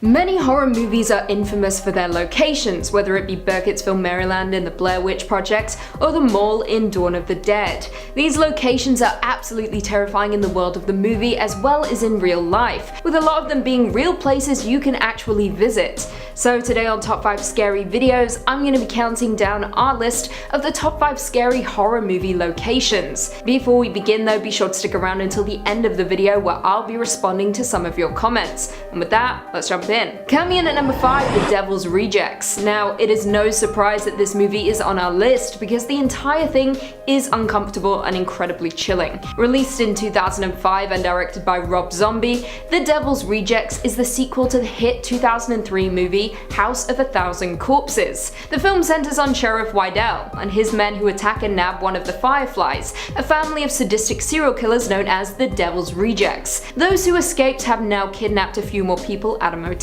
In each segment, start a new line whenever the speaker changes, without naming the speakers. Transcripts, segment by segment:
Many horror movies are infamous for their locations, whether it be Burkittsville, Maryland in the Blair Witch Project, or the mall in Dawn of the Dead. These locations are absolutely terrifying in the world of the movie as well as in real life, with a lot of them being real places you can actually visit. So today on Top 5 Scary Videos, I'm going to be counting down our list of the top 5 scary horror movie locations. Before we begin though, be sure to stick around until the end of the video where I'll be responding to some of your comments. And with that, let's jump in. Coming in at number 5, The Devil's Rejects. Now, it is no surprise that this movie is on our list because the entire thing is uncomfortable and incredibly chilling. Released in 2005 and directed by Rob Zombie, The Devil's Rejects is the sequel to the hit 2003 movie House of a Thousand Corpses. The film centers on Sheriff Wydell and his men who attack and nab one of the Fireflies, a family of sadistic serial killers known as the Devil's Rejects. Those who escaped have now kidnapped a few more people at a motel.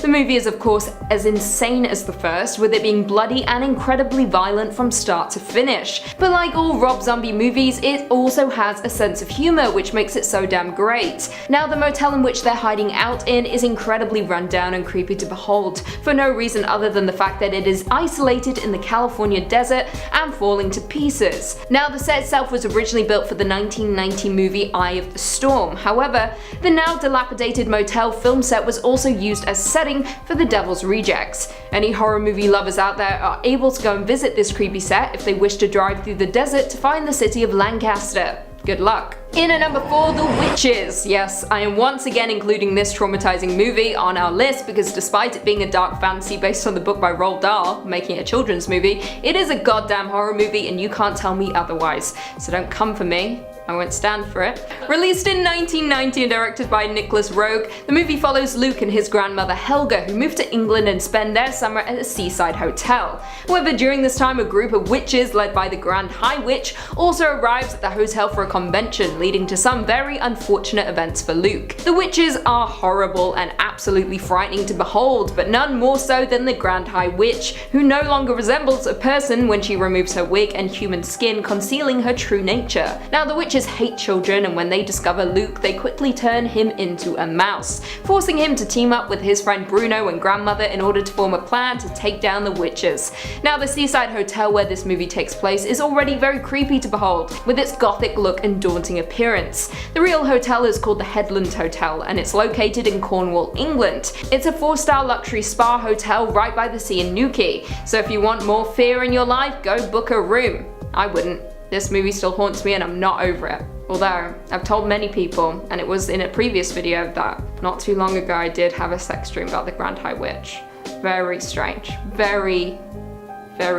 The movie is of course as insane as the first, with it being bloody and incredibly violent from start to finish. But like all Rob Zombie movies, it also has a sense of humor which makes it so damn great. Now, the motel in which they're hiding out in is incredibly run down and creepy to behold, for no reason other than the fact that it is isolated in the California desert and falling to pieces. Now, the set itself was originally built for the 1990 movie Eye of the Storm. However, the now dilapidated motel film set was also used as setting for The Devil's Rejects. Any horror movie lovers out there are able to go and visit this creepy set if they wish to drive through the desert to find the city of Lancaster. Good luck. In at number 4, The Witches. Yes, I am once again including this traumatizing movie on our list because despite it being a dark fantasy based on the book by Roald Dahl, making it a children's movie, it is a goddamn horror movie and you can't tell me otherwise. So don't come for me. I won't stand for it. Released in 1990 and directed by Nicholas Roeg, the movie follows Luke and his grandmother Helga, who move to England and spend their summer at a seaside hotel. However, during this time a group of witches led by the Grand High Witch also arrives at the hotel for a convention, leading to some very unfortunate events for Luke. The witches are horrible and absolutely frightening to behold, but none more so than the Grand High Witch, who no longer resembles a person when she removes her wig and human skin, concealing her true nature. Now, the witches hate children, and when they discover Luke, they quickly turn him into a mouse, forcing him to team up with his friend Bruno and grandmother in order to form a plan to take down the witches. Now, the seaside hotel where this movie takes place is already very creepy to behold, with its gothic look and daunting appearance. The real hotel is called the Headland Hotel, and it's located in Cornwall, England. It's a 4-star luxury spa hotel right by the sea in Newquay, so if you want more fear in your life, go book a room. I wouldn't. This movie still haunts me and I'm not over it. Although, I've told many people, and it was in a previous video, that not too long ago I did have a sex dream about the Grand High Witch. Very strange. Very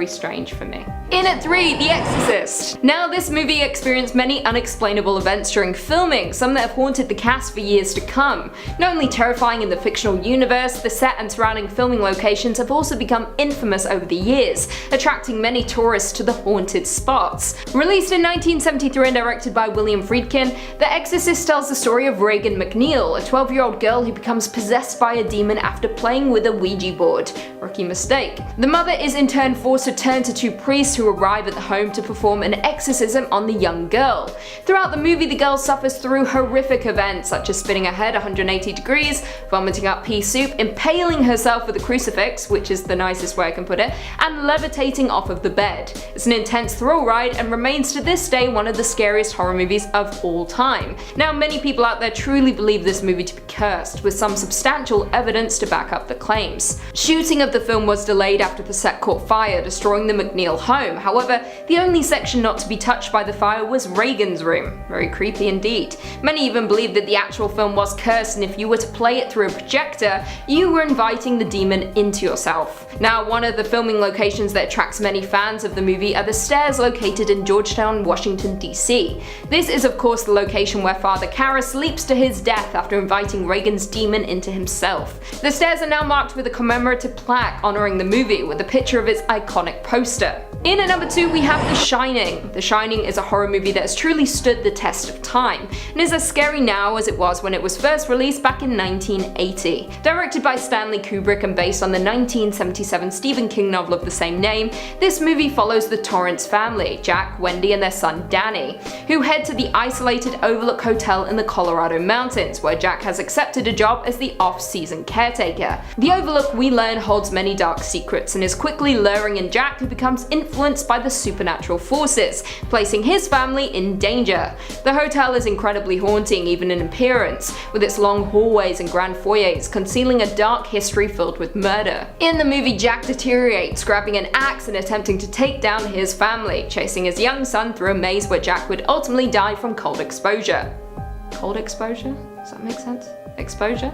strange for me. In at 3, The Exorcist. Now, this movie experienced many unexplainable events during filming, some that have haunted the cast for years to come. Not only terrifying in the fictional universe, the set and surrounding filming locations have also become infamous over the years, attracting many tourists to the haunted spots. Released in 1973 and directed by William Friedkin, The Exorcist tells the story of Regan McNeil, a 12-year-old girl who becomes possessed by a demon after playing with a Ouija board. Rookie mistake. The mother is in turn forced to turn to 2 priests who arrive at the home to perform an exorcism on the young girl. Throughout the movie, the girl suffers through horrific events such as spinning her head 180 degrees, vomiting up pea soup, impaling herself with a crucifix, which is the nicest way I can put it, and levitating off of the bed. It's an intense thrill ride and remains to this day one of the scariest horror movies of all time. Now, many people out there truly believe this movie to be cursed, with some substantial evidence to back up the claims. Shooting of the film was delayed after the set caught fire, destroying the McNeil home. However, the only section not to be touched by the fire was Regan's room. Very creepy indeed. Many even believe that the actual film was cursed, and if you were to play it through a projector, you were inviting the demon into yourself. Now, one of the filming locations that attracts many fans of the movie are the stairs located in Georgetown, Washington, D.C. This is of course the location where Father Karras leaps to his death after inviting Regan's demon into himself. The stairs are now marked with a commemorative plaque honoring the movie with a picture of its iconic poster. In at number 2 we have The Shining. The Shining is a horror movie that has truly stood the test of time, and is as scary now as it was when it was first released back in 1980. Directed by Stanley Kubrick and based on the 1977 Stephen King novel of the same name, this movie follows the Torrance family, Jack, Wendy and their son Danny, who head to the isolated Overlook Hotel in the Colorado Mountains, where Jack has accepted a job as the off-season caretaker. The Overlook, we learn, holds many dark secrets and is quickly luring in Jack, who becomes influenced by the supernatural forces, placing his family in danger. The hotel is incredibly haunting even in appearance, with its long hallways and grand foyers concealing a dark history filled with murder. In the movie, Jack deteriorates, grabbing an axe and attempting to take down his family, chasing his young son through a maze where Jack would ultimately die from cold exposure. Cold exposure? Does that make sense? Exposure?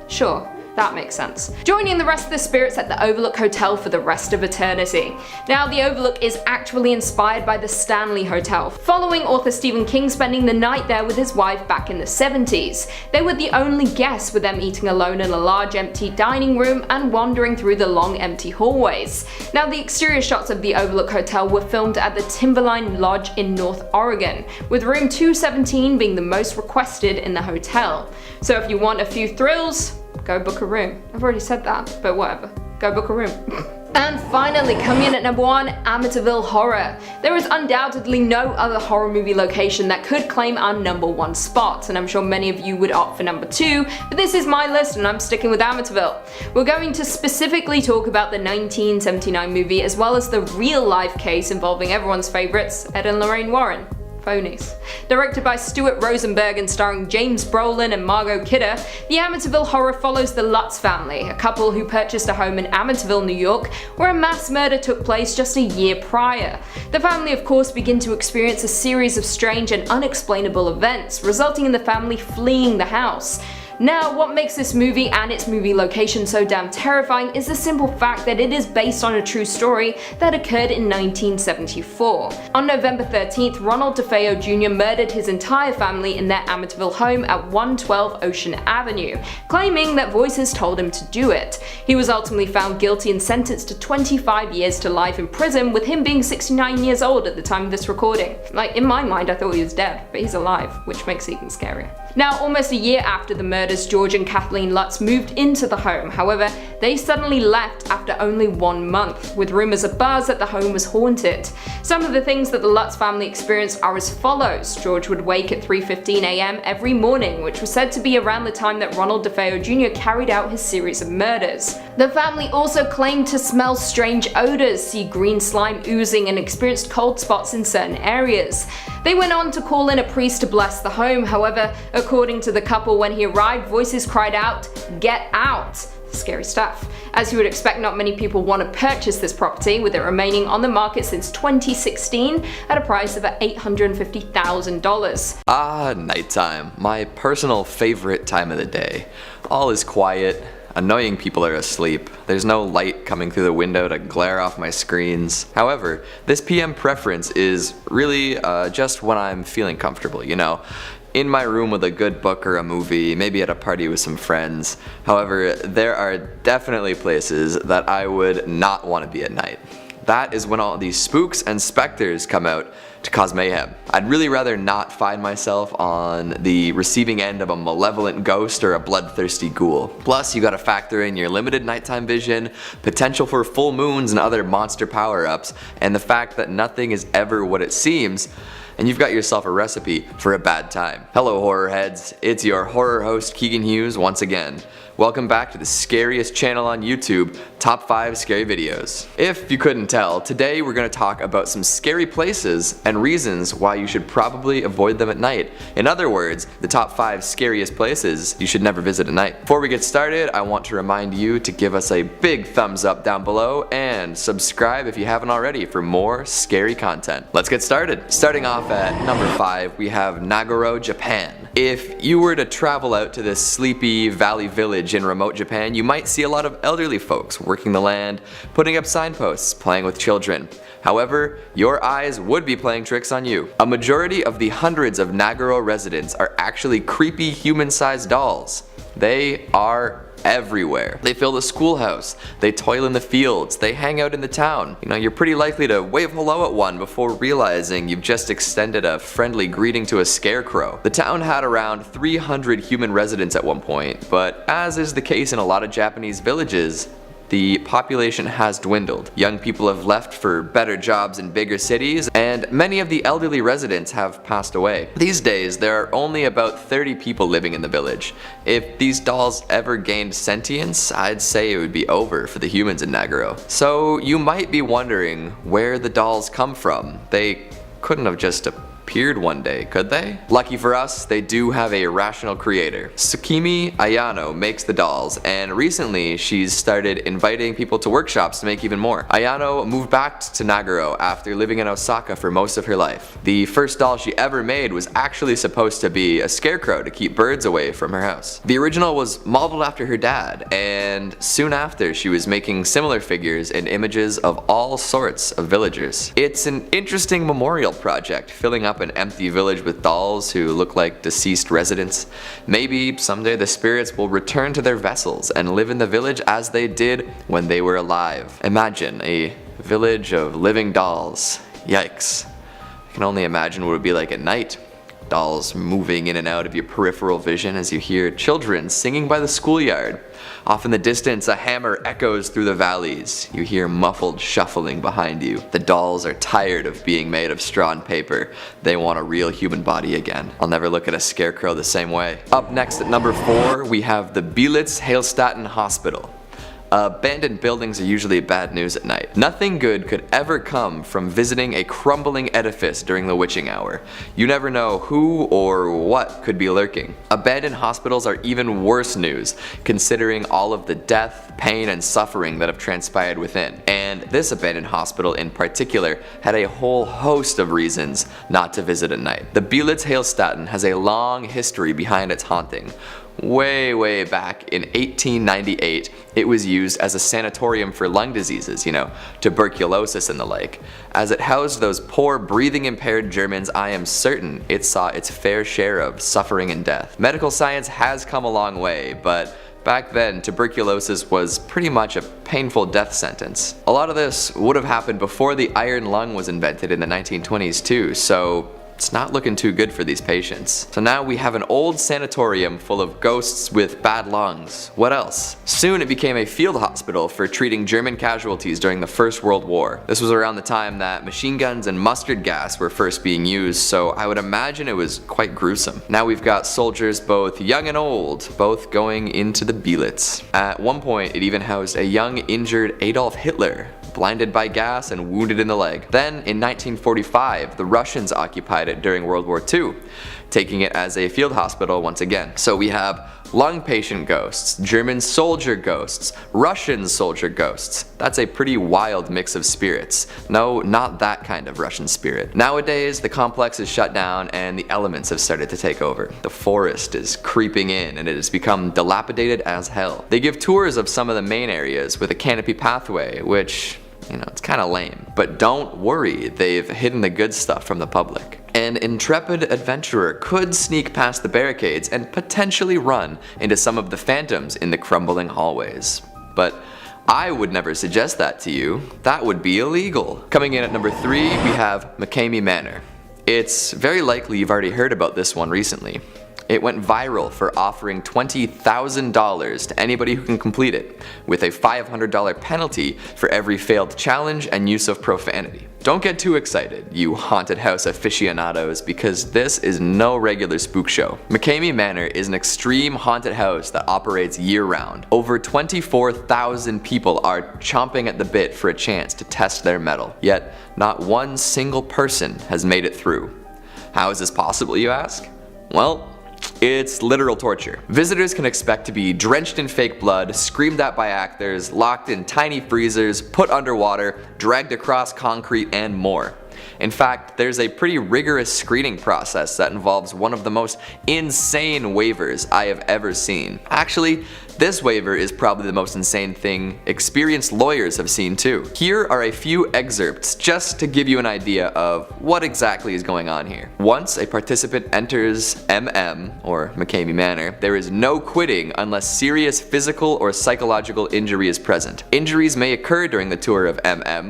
Sure. That makes sense. Joining the rest of the spirits at the Overlook Hotel for the rest of eternity. Now, the Overlook is actually inspired by the Stanley Hotel, following author Stephen King spending the night there with his wife back in the 70s. They were the only guests, with them eating alone in a large empty dining room and wandering through the long empty hallways. Now, the exterior shots of the Overlook Hotel were filmed at the Timberline Lodge in North Oregon, with room 217 being the most requested in the hotel. So if you want a few thrills, go book a room. I've already said that, but whatever. Go book a room. And finally, coming in at number 1, Amityville Horror. There is undoubtedly no other horror movie location that could claim our number 1 spot, and I'm sure many of you would opt for number 2, but this is my list and I'm sticking with Amityville. We're going to specifically talk about the 1979 movie, as well as the real-life case involving everyone's favourites, Ed and Lorraine Warren. Phonies. Directed by Stuart Rosenberg and starring James Brolin and Margot Kidder, the Amityville Horror follows the Lutz family, a couple who purchased a home in Amityville, New York, where a mass murder took place just a year prior. The family, of course, begin to experience a series of strange and unexplainable events, resulting in the family fleeing the house. Now, what makes this movie and its movie location so damn terrifying is the simple fact that it is based on a true story that occurred in 1974. On November 13th, Ronald DeFeo Jr. murdered his entire family in their Amityville home at 112 Ocean Avenue, claiming that voices told him to do it. He was ultimately found guilty and sentenced to 25 years to life in prison, with him being 69 years old at the time of this recording. Like, in my mind I thought he was dead, but he's alive, which makes it even scarier. Now, almost a year after the murders, George and Kathleen Lutz moved into the home. However, they suddenly left after only 1 month, with rumors abuzz that the home was haunted. Some of the things that the Lutz family experienced are as follows. George would wake at 3:15 a.m. every morning, which was said to be around the time that Ronald DeFeo Jr. carried out his series of murders. The family also claimed to smell strange odors, see green slime oozing, and experienced cold spots in certain areas. They went on to call in a priest to bless the home. However, according to the couple, when he arrived, voices cried out, "Get out!" Scary stuff. As you would expect, not many people want to purchase this property, with it remaining on the market since 2016 at a price of $850,000.
Nighttime. My personal favorite time of the day. All is quiet. Annoying people are asleep. There's no light coming through the window to glare off my screens. However, this PM preference is really just when I'm feeling comfortable, you know. In my room with a good book or a movie, maybe at a party with some friends. However, there are definitely places that I would not want to be at night. That is when all these spooks and specters come out to cause mayhem. I'd really rather not find myself on the receiving end of a malevolent ghost or a bloodthirsty ghoul. Plus, you gotta factor in your limited nighttime vision, potential for full moons and other monster power-ups, and the fact that nothing is ever what it seems, and you've got yourself a recipe for a bad time. Hello horror heads, it's your horror host Keegan Hughes once again. Welcome back to the scariest channel on YouTube, Top 5 Scary Videos. If you couldn't tell, today we're going to talk about some scary places and reasons why you should probably avoid them at night. In other words, the top 5 scariest places you should never visit at night. Before we get started, I want to remind you to give us a big thumbs up down below and subscribe if you haven't already for more scary content. Let's get started. Starting off at number 5, we have Nagoro, Japan. If you were to travel out to this sleepy valley village in remote Japan, you might see a lot of elderly folks working the land, putting up signposts, playing with children. However, your eyes would be playing tricks on you. A majority of the hundreds of Nagoro residents are actually creepy human-sized dolls. They are everywhere. They fill the schoolhouse, they toil in the fields, they hang out in the town. You're pretty likely to wave hello at one before realizing you've just extended a friendly greeting to a scarecrow. The town had around 300 human residents at one point, but as is the case in a lot of Japanese villages, the population has dwindled. Young people have left for better jobs in bigger cities, and many of the elderly residents have passed away. These days, there are only about 30 people living in the village. If these dolls ever gained sentience, I'd say it would be over for the humans in Nagoro. So you might be wondering where the dolls come from. They couldn't have just appeared one day, could they? Lucky for us, they do have a rational creator. Tsukimi Ayano makes the dolls, and recently she's started inviting people to workshops to make even more. Ayano moved back to Nagoro after living in Osaka for most of her life. The first doll she ever made was actually supposed to be a scarecrow to keep birds away from her house. The original was modeled after her dad, and soon after she was making similar figures and images of all sorts of villagers. It's an interesting memorial project, filling up an empty village with dolls who look like deceased residents. Maybe someday the spirits will return to their vessels and live in the village as they did when they were alive. Imagine a village of living dolls. Yikes. I can only imagine what it would be like at night. Dolls moving in and out of your peripheral vision as you hear children singing by the schoolyard. Off in the distance, a hammer echoes through the valleys. You hear muffled shuffling behind you. The dolls are tired of being made of straw and paper. They want a real human body again. I'll never look at a scarecrow the same way. Up next at number 4, we have the Beelitz Hospital. Abandoned buildings are usually bad news at night. Nothing good could ever come from visiting a crumbling edifice during the witching hour. You never know who or what could be lurking. Abandoned hospitals are even worse news, considering all of the death, pain, and suffering that have transpired within. And this abandoned hospital in particular had a whole host of reasons not to visit at night. The Beelitz has a long history behind its haunting. Way back in 1898, it was used as a sanatorium for lung diseases, tuberculosis and the like. As it housed those poor breathing impaired Germans, I am certain it saw its fair share of suffering and death. Medical science has come a long way, but back then, tuberculosis was pretty much a painful death sentence. A lot of this would have happened before the iron lung was invented in the 1920s too, so it's not looking too good for these patients. So now we have an old sanatorium full of ghosts with bad lungs. What else? Soon it became a field hospital for treating German casualties during the First World War. This was around the time that machine guns and mustard gas were first being used, so I would imagine it was quite gruesome. Now we've got soldiers both young and old, both going into the Beelitz. At one point it even housed a young injured Adolf Hitler, blinded by gas and wounded in the leg. Then in 1945, the Russians occupied it during World War II, taking it as a field hospital once again. So we have lung patient ghosts, German soldier ghosts, Russian soldier ghosts. That's a pretty wild mix of spirits. No, not that kind of Russian spirit. Nowadays, the complex is shut down and the elements have started to take over. The forest is creeping in and it has become dilapidated as hell. They give tours of some of the main areas with a canopy pathway, which, it's kind of lame. But don't worry, they've hidden the good stuff from the public. An intrepid adventurer could sneak past the barricades and potentially run into some of the phantoms in the crumbling hallways. But I would never suggest that to you. That would be illegal. Coming in at number 3, we have McKamey Manor. It's very likely you've already heard about this one recently. It went viral for offering $20,000 to anybody who can complete it, with a $500 penalty for every failed challenge and use of profanity. Don't get too excited, you haunted house aficionados, because this is no regular spook show. McKamey Manor is an extreme haunted house that operates year-round. Over 24,000 people are chomping at the bit for a chance to test their mettle, yet not one single person has made it through. How is this possible, you ask? Well, it's literal torture. Visitors can expect to be drenched in fake blood, screamed at by actors, locked in tiny freezers, put underwater, dragged across concrete, and more. In fact, there's a pretty rigorous screening process that involves one of the most insane waivers I have ever seen. Actually, This waiver is probably the most insane thing experienced lawyers have seen too. Here are a few excerpts just to give you an idea of what exactly is going on here. Once a participant enters or McKamey Manor, there is no quitting unless serious physical or psychological injury is present. Injuries may occur during the tour of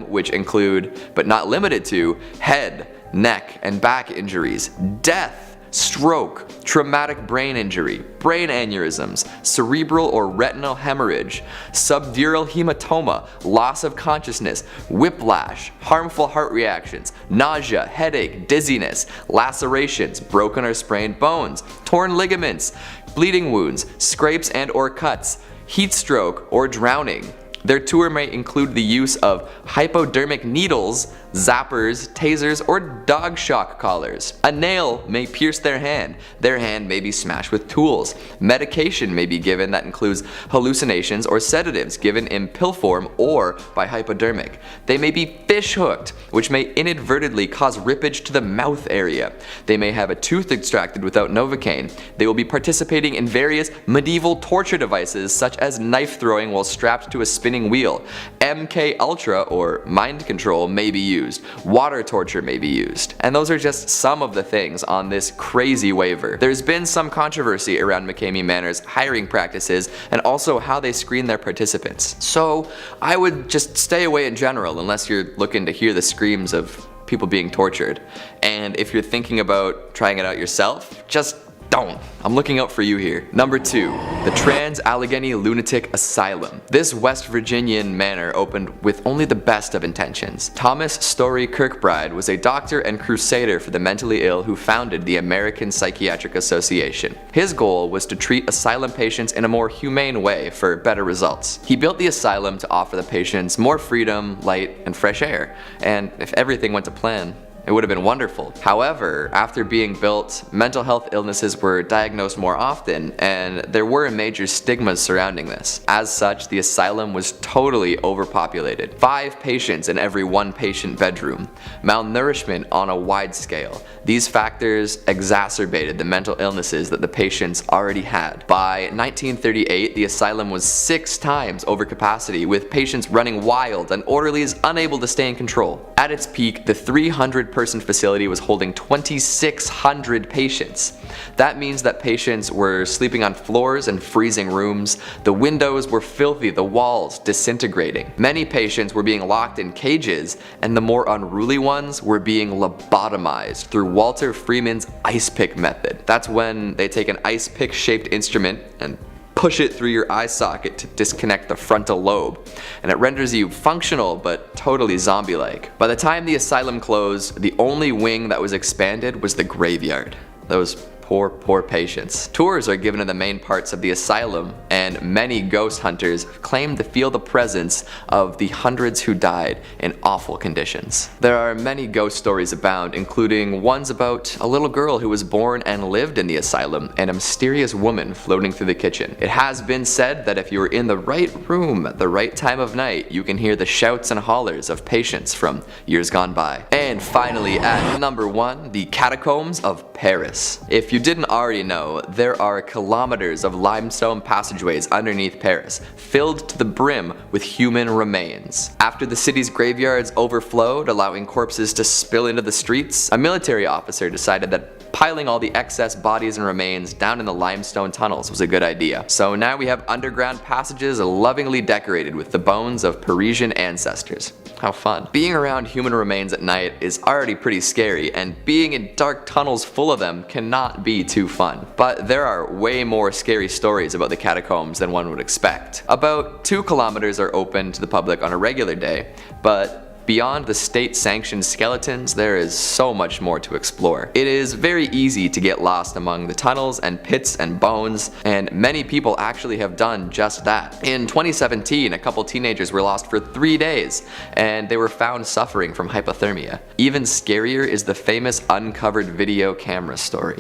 which include, but not limited to, head, neck, and back injuries, death, stroke, traumatic brain injury, brain aneurysms, cerebral or retinal hemorrhage, subdural hematoma, loss of consciousness, whiplash, harmful heart reactions, nausea, headache, dizziness, lacerations, broken or sprained bones, torn ligaments, bleeding wounds, scrapes and or cuts, heat stroke, or drowning. Their tour may include the use of hypodermic needles, zappers, tasers, or dog shock collars. A nail may pierce their hand may be smashed with tools. Medication may be given that includes hallucinations or sedatives given in pill form or by hypodermic. They may be fish hooked, which may inadvertently cause rippage to the mouth area. They may have a tooth extracted without Novocaine. They will be participating in various medieval torture devices such as knife throwing while strapped to a spinning wheel. MK Ultra or mind control may be used. Water torture may be used. And those are just some of the things on this crazy waiver. There's been some controversy around McKamey Manor's hiring practices and also how they screen their participants. So I would just stay away in general unless you're looking to hear the screams of people being tortured. And if you're thinking about trying it out yourself, just don't. I'm looking out for you here. Number 2. The Trans-Allegheny Lunatic Asylum. This West Virginian manor opened with only the best of intentions. Thomas Story Kirkbride was a doctor and crusader for the mentally ill who founded the American Psychiatric Association. His goal was to treat asylum patients in a more humane way for better results. He built the asylum to offer the patients more freedom, light, and fresh air. And if everything went to plan, it would have been wonderful. However, after being built, mental health illnesses were diagnosed more often, and there were major stigmas surrounding this. As such, the asylum was totally overpopulated. 5 patients in every 1 patient bedroom. Malnourishment on a wide scale. These factors exacerbated the mental illnesses that the patients already had. By 1938, the asylum was 6 times over capacity, with patients running wild and orderlies unable to stay in control. At its peak, the 300-person facility was holding 2,600 patients. That means that patients were sleeping on floors in freezing rooms, the windows were filthy, the walls disintegrating. Many patients were being locked in cages, and the more unruly ones were being lobotomized through Walter Freeman's ice pick method. That's when they take an ice pick shaped instrument and push it through your eye socket to disconnect the frontal lobe, and it renders you functional but totally zombie-like. By the time the asylum closed, the only wing that was expanded was the graveyard. Those poor patients. Tours are given in the main parts of the asylum, and many ghost hunters claim to feel the presence of the hundreds who died in awful conditions. There are many ghost stories abound, including ones about a little girl who was born and lived in the asylum and a mysterious woman floating through the kitchen. It has been said that if you are in the right room at the right time of night, you can hear the shouts and hollers of patients from years gone by. And finally, at number 1, the Catacombs of Paris. If you didn't already know, there are kilometers of limestone passageways underneath Paris, filled to the brim with human remains. After the city's graveyards overflowed, allowing corpses to spill into the streets, a military officer decided that piling all the excess bodies and remains down in the limestone tunnels was a good idea. So now we have underground passages lovingly decorated with the bones of Parisian ancestors. How fun. Being around human remains at night is already pretty scary, and being in dark tunnels full of them cannot be too fun. But there are way more scary stories about the catacombs than one would expect. About 2 kilometers are open to the public on a regular day, but beyond the state-sanctioned skeletons, there is so much more to explore. It is very easy to get lost among the tunnels and pits and bones, and many people actually have done just that. In 2017, a couple teenagers were lost for 3 days, and they were found suffering from hypothermia. Even scarier is the famous uncovered video camera story.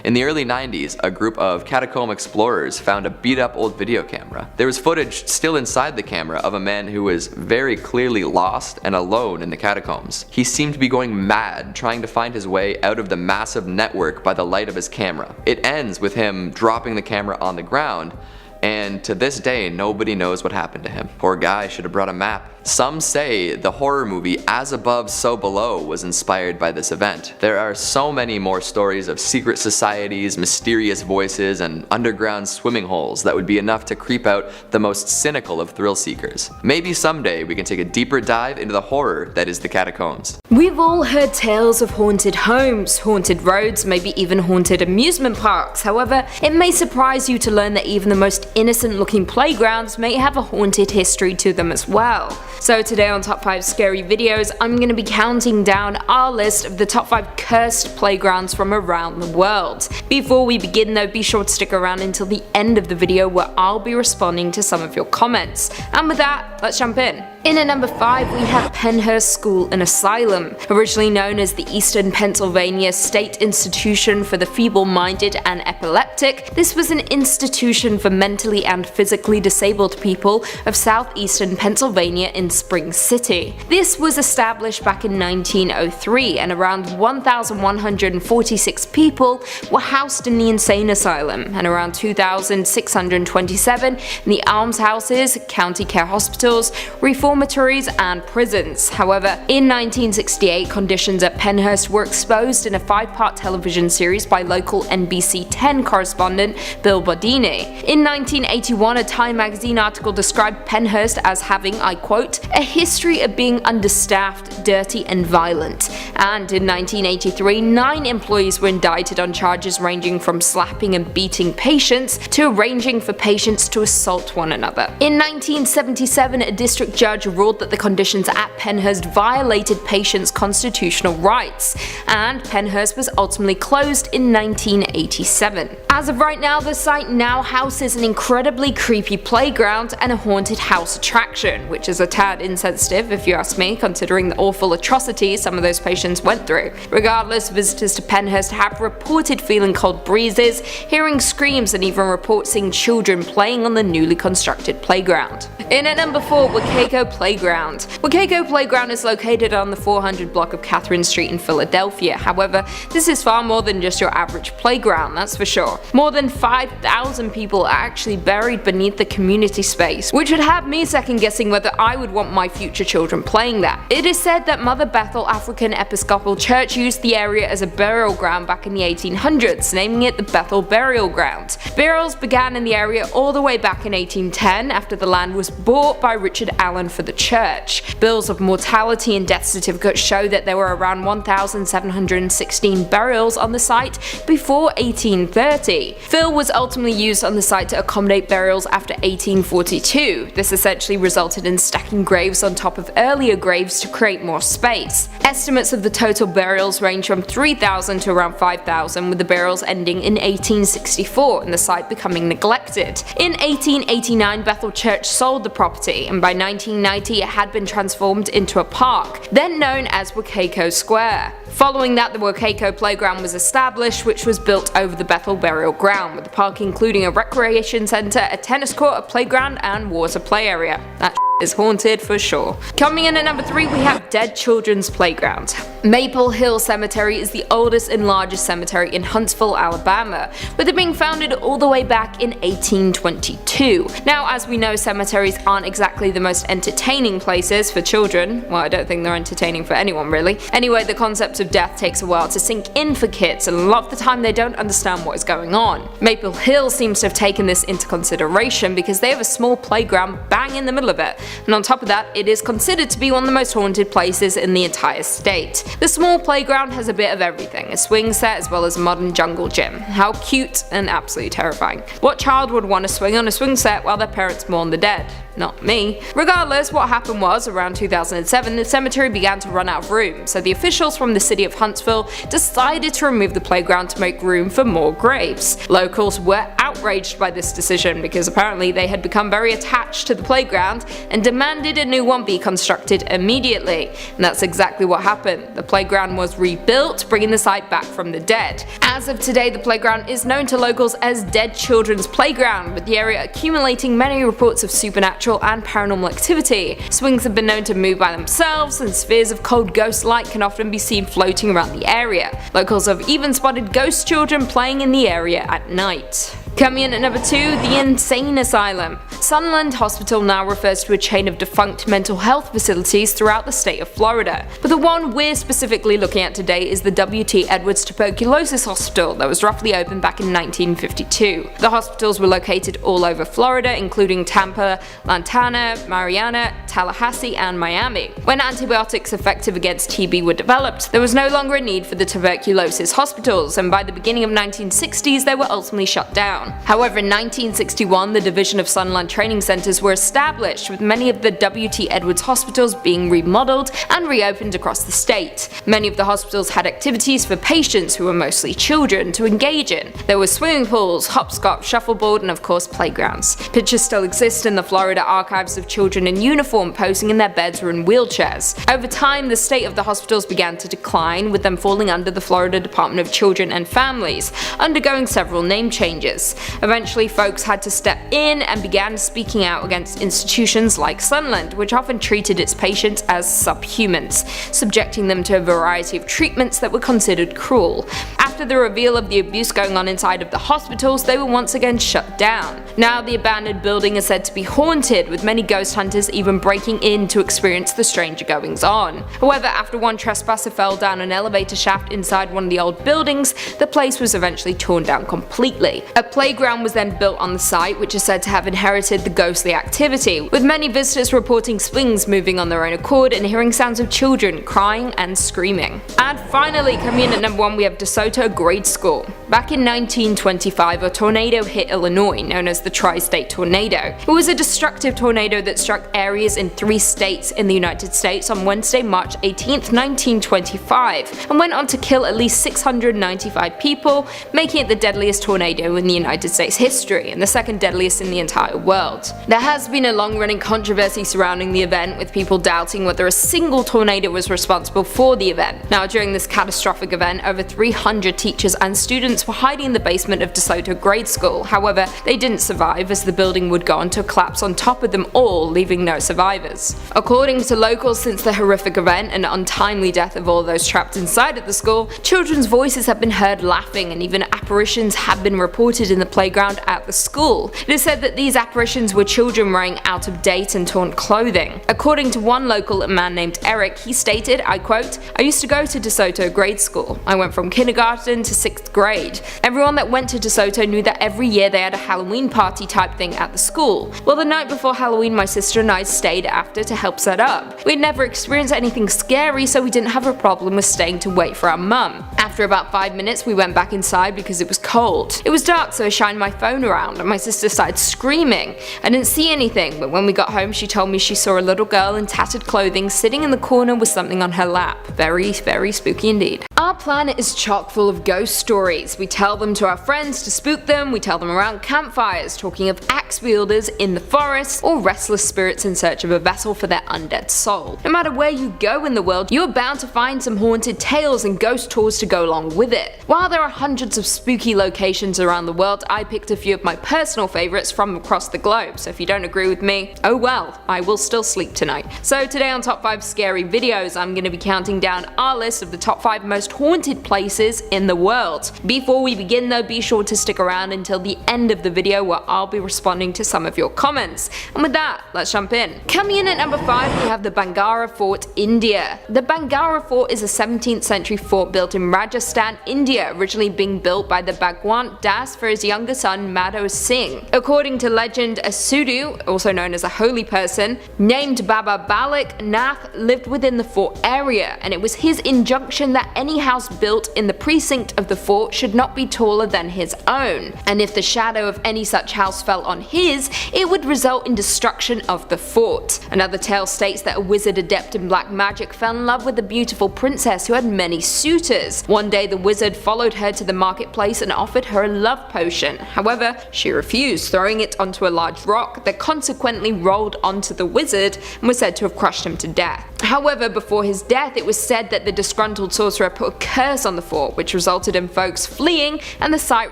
In the early 90s, a group of catacomb explorers found a beat-up old video camera. There was footage still inside the camera of a man who was very clearly lost and alone in the catacombs. He seemed to be going mad trying to find his way out of the massive network by the light of his camera. It ends with him dropping the camera on the ground, and to this day nobody knows what happened to him. Poor guy should have brought a map. Some say the horror movie As Above, So Below was inspired by this event. There are so many more stories of secret societies, mysterious voices, and underground swimming holes that would be enough to creep out the most cynical of thrill seekers. Maybe someday we can take a deeper dive into the horror that is the catacombs.
We've all heard tales of haunted homes, haunted roads, maybe even haunted amusement parks. However, it may surprise you to learn that even the most innocent looking playgrounds may have a haunted history to them as well. So today on Top 5 Scary Videos, I'm going to be counting down our list of the top 5 cursed playgrounds from around the world. Before we begin though, be sure to stick around until the end of the video where I'll be responding to some of your comments. And with that, let's jump in. In at number 5 we have Pennhurst School and Asylum. Originally known as the Eastern Pennsylvania State Institution for the Feeble-Minded and Epileptic, this was an institution for mentally and physically disabled people of southeastern Pennsylvania in Spring City. This was established back in 1903 and around 1,146 people were housed in the insane asylum and around 2,627 in the almshouses, county care hospitals, reformatories and prisons. However, in 1968 conditions at Pennhurst were exposed in a 5-part television series by local NBC 10 correspondent Bill Bodini. In 1981 a Time magazine article described Pennhurst as having, I quote, a history of being understaffed, dirty and violent. And in 1983 9 employees were indicted on charges ranging from slapping and beating patients to arranging for patients to assault one another. In 1977 a district judge ruled that the conditions at Pennhurst violated patients' constitutional rights, and Pennhurst was ultimately closed in 1987. As of right now, the site now houses an incredibly creepy playground and a haunted house attraction, which is a tad insensitive if you ask me, considering the awful atrocities some of those patients went through. Regardless, visitors to Pennhurst have reported feeling cold breezes, hearing screams and even report seeing children playing on the newly constructed playground. In at number 4, Weccacoe Playground. Weccacoe Playground is located on the 400 block of Catherine Street in Philadelphia. However, this is far more than just your average playground, that's for sure. More than 5,000 people are actually buried beneath the community space, which would have me second guessing whether I would want my future children playing there. It is said that Mother Bethel African Episcopal Church used the area as a burial ground back in the 1800s, naming it the Bethel Burial Ground. Burials began in the area all the way back in 1810 after the land was bought by Richard Allen for the church. Bills of mortality and death certificates show that there were around 1,716 burials on the site before 1830. Fill was ultimately used on the site to accommodate burials after 1842. This essentially resulted in stacking graves on top of earlier graves to create more space. Estimates of the total burials range from 3,000 to around 5,000, with the burials ending in 1864 and the site becoming neglected. In 1889 Bethel Church sold the property, and by 1990 it had been transformed into a park, then known as Weccacoe Square. Following that, the Weccacoe Playground was established, which was built over the Bethel Burial Ground, with the park including a recreation centre, a tennis court, a playground and water play area. That is haunted for sure. Coming in at number 3 we have Dead Children's Playground. Maple Hill Cemetery is the oldest and largest cemetery in Huntsville, Alabama, with it being founded all the way back in 1822. Now, as we know, cemeteries aren't exactly the most entertaining places for children. Well, I don't think they're entertaining for anyone really. Anyway, the concept of death takes a while to sink in for kids, and a lot of the time they don't understand what is going on. Maple Hill seems to have taken this into consideration because they have a small playground bang in the middle of it, and on top of that, it is considered to be one of the most haunted places in the entire state. The small playground has a bit of everything, a swing set as well as a modern jungle gym. How cute and absolutely terrifying. What child would want to swing on a swing set while their parents mourn the dead? Not me. Regardless, what happened was, around 2007, the cemetery began to run out of room, so the officials from the city of Huntsville decided to remove the playground to make room for more graves. Locals were outraged by this decision because apparently they had become very attached to the playground and demanded a new one be constructed immediately. And that's exactly what happened. The playground was rebuilt, bringing the site back from the dead. As of today, the playground is known to locals as Dead Children's Playground, with the area accumulating many reports of supernatural and paranormal activity. Swings have been known to move by themselves, and spheres of cold ghost light can often be seen floating around the area. Locals have even spotted ghost children playing in the area at night. Coming in at number 2, the Insane Asylum. Sunland Hospital now refers to a chain of defunct mental health facilities throughout the state of Florida, but the one we're specifically looking at today is the W.T. Edwards Tuberculosis Hospital that was roughly opened back in 1952. The hospitals were located all over Florida, including Tampa, Lantana, Mariana, Tallahassee, and Miami. When antibiotics effective against TB were developed, there was no longer a need for the tuberculosis hospitals, and by the beginning of 1960s they were ultimately shut down. However, in 1961 the division of Sunland training centers were established, with many of the W.T. Edwards hospitals being remodeled and reopened across the state. Many of the hospitals had activities for patients, who were mostly children, to engage in. There were swimming pools, hopscotch, shuffleboard, and of course playgrounds. Pictures still exist in the Florida archives of children in uniform posing in their beds or in wheelchairs. Over time, the state of the hospitals began to decline, with them falling under the Florida Department of Children and Families, undergoing several name changes. Eventually, folks had to step in and began speaking out against institutions like Sunland, which often treated its patients as subhumans, subjecting them to a variety of treatments that were considered cruel. After the reveal of the abuse going on inside of the hospitals, they were once again shut down. Now the abandoned building is said to be haunted, with many ghost hunters even breaking in to experience the stranger goings on. However, after one trespasser fell down an elevator shaft inside one of the old buildings, the place was eventually torn down completely. A playground was then built on the site, which is said to have inherited the ghostly activity, with many visitors reporting swings moving on their own accord and hearing sounds of children crying and screaming. And finally, coming in at number 1, we have DeSoto Grade School. Back in 1925, a tornado hit Illinois, known as the Tri-State Tornado. It was a destructive tornado that struck areas in 3 states in the United States on Wednesday, March 18, 1925, and went on to kill at least 695 people, making it the deadliest tornado in the United States history, and the second deadliest in the entire world. There has been a long-running controversy surrounding the event, with people doubting whether a single tornado was responsible for the event. Now, during this catastrophic event, over 300 teachers and students were hiding in the basement of DeSoto Grade School. However, they didn't survive, as the building would go on to collapse on top of them all, leaving no survivors. According to locals, since the horrific event and untimely death of all those trapped inside of the school, children's voices have been heard laughing, and even apparitions have been reported in the playground at the school. It is said that these apparitions were children wearing out-of-date and torn clothing. According to one local, a man named Eric, he stated, I quote, "I used to go to DeSoto Grade School. I went from kindergarten to 6th grade. Everyone that went to DeSoto knew that every year they had a Halloween party type thing at the school. Well, the night before Halloween, my sister and I stayed after to help set up. We had never experienced anything scary, so we didn't have a problem with staying to wait for our mum. After about 5 minutes, we went back inside because it was cold. It was dark, so I shined my phone around, and my sister started screaming. I didn't see anything, but when we got home, she told me she saw a little girl in tattered clothing sitting in the corner with something on her lap. Very, very spooky indeed." Our planet is chock full of ghost stories. We tell them to our friends to spook them, we tell them around campfires, talking of axe wielders in the forest, or restless spirits in search of a vessel for their undead soul. No matter where you go in the world, you are bound to find some haunted tales and ghost tours to go along with it. While there are hundreds of spooky locations around the world, I picked a few of my personal favourites from across the globe, so if you don't agree with me, oh well, I will still sleep tonight. So today on Top 5 Scary Videos, I'm going to be counting down our list of the top 5 most haunted places in the world. Before we begin though, be sure to stick around until the end of the video, where I'll be responding to some of your comments. And with that, let's jump in. Coming in at number 5, we have the Bhangarh Fort, India. The Bhangarh Fort is a 17th century fort built in Rajasthan, India, originally being built by the Bhagwant Das for his younger son Madho Singh. According to legend, a Sadhu, also known as a holy person, named Baba Balak Nath lived within the fort area, and it was his injunction that any house built in the precinct of the fort should not be taller than his own, and if the shadow of any such house fell on his, it would result in destruction of the fort. Another tale states that a wizard adept in black magic fell in love with a beautiful princess who had many suitors. One day the wizard followed her to the marketplace and offered her a love potion. However, she refused, throwing it onto a large rock that consequently rolled onto the wizard and was said to have crushed him to death. However, before his death, it was said that the disgruntled sorcerer put a curse on the fort, which resulted in folks fleeing and the site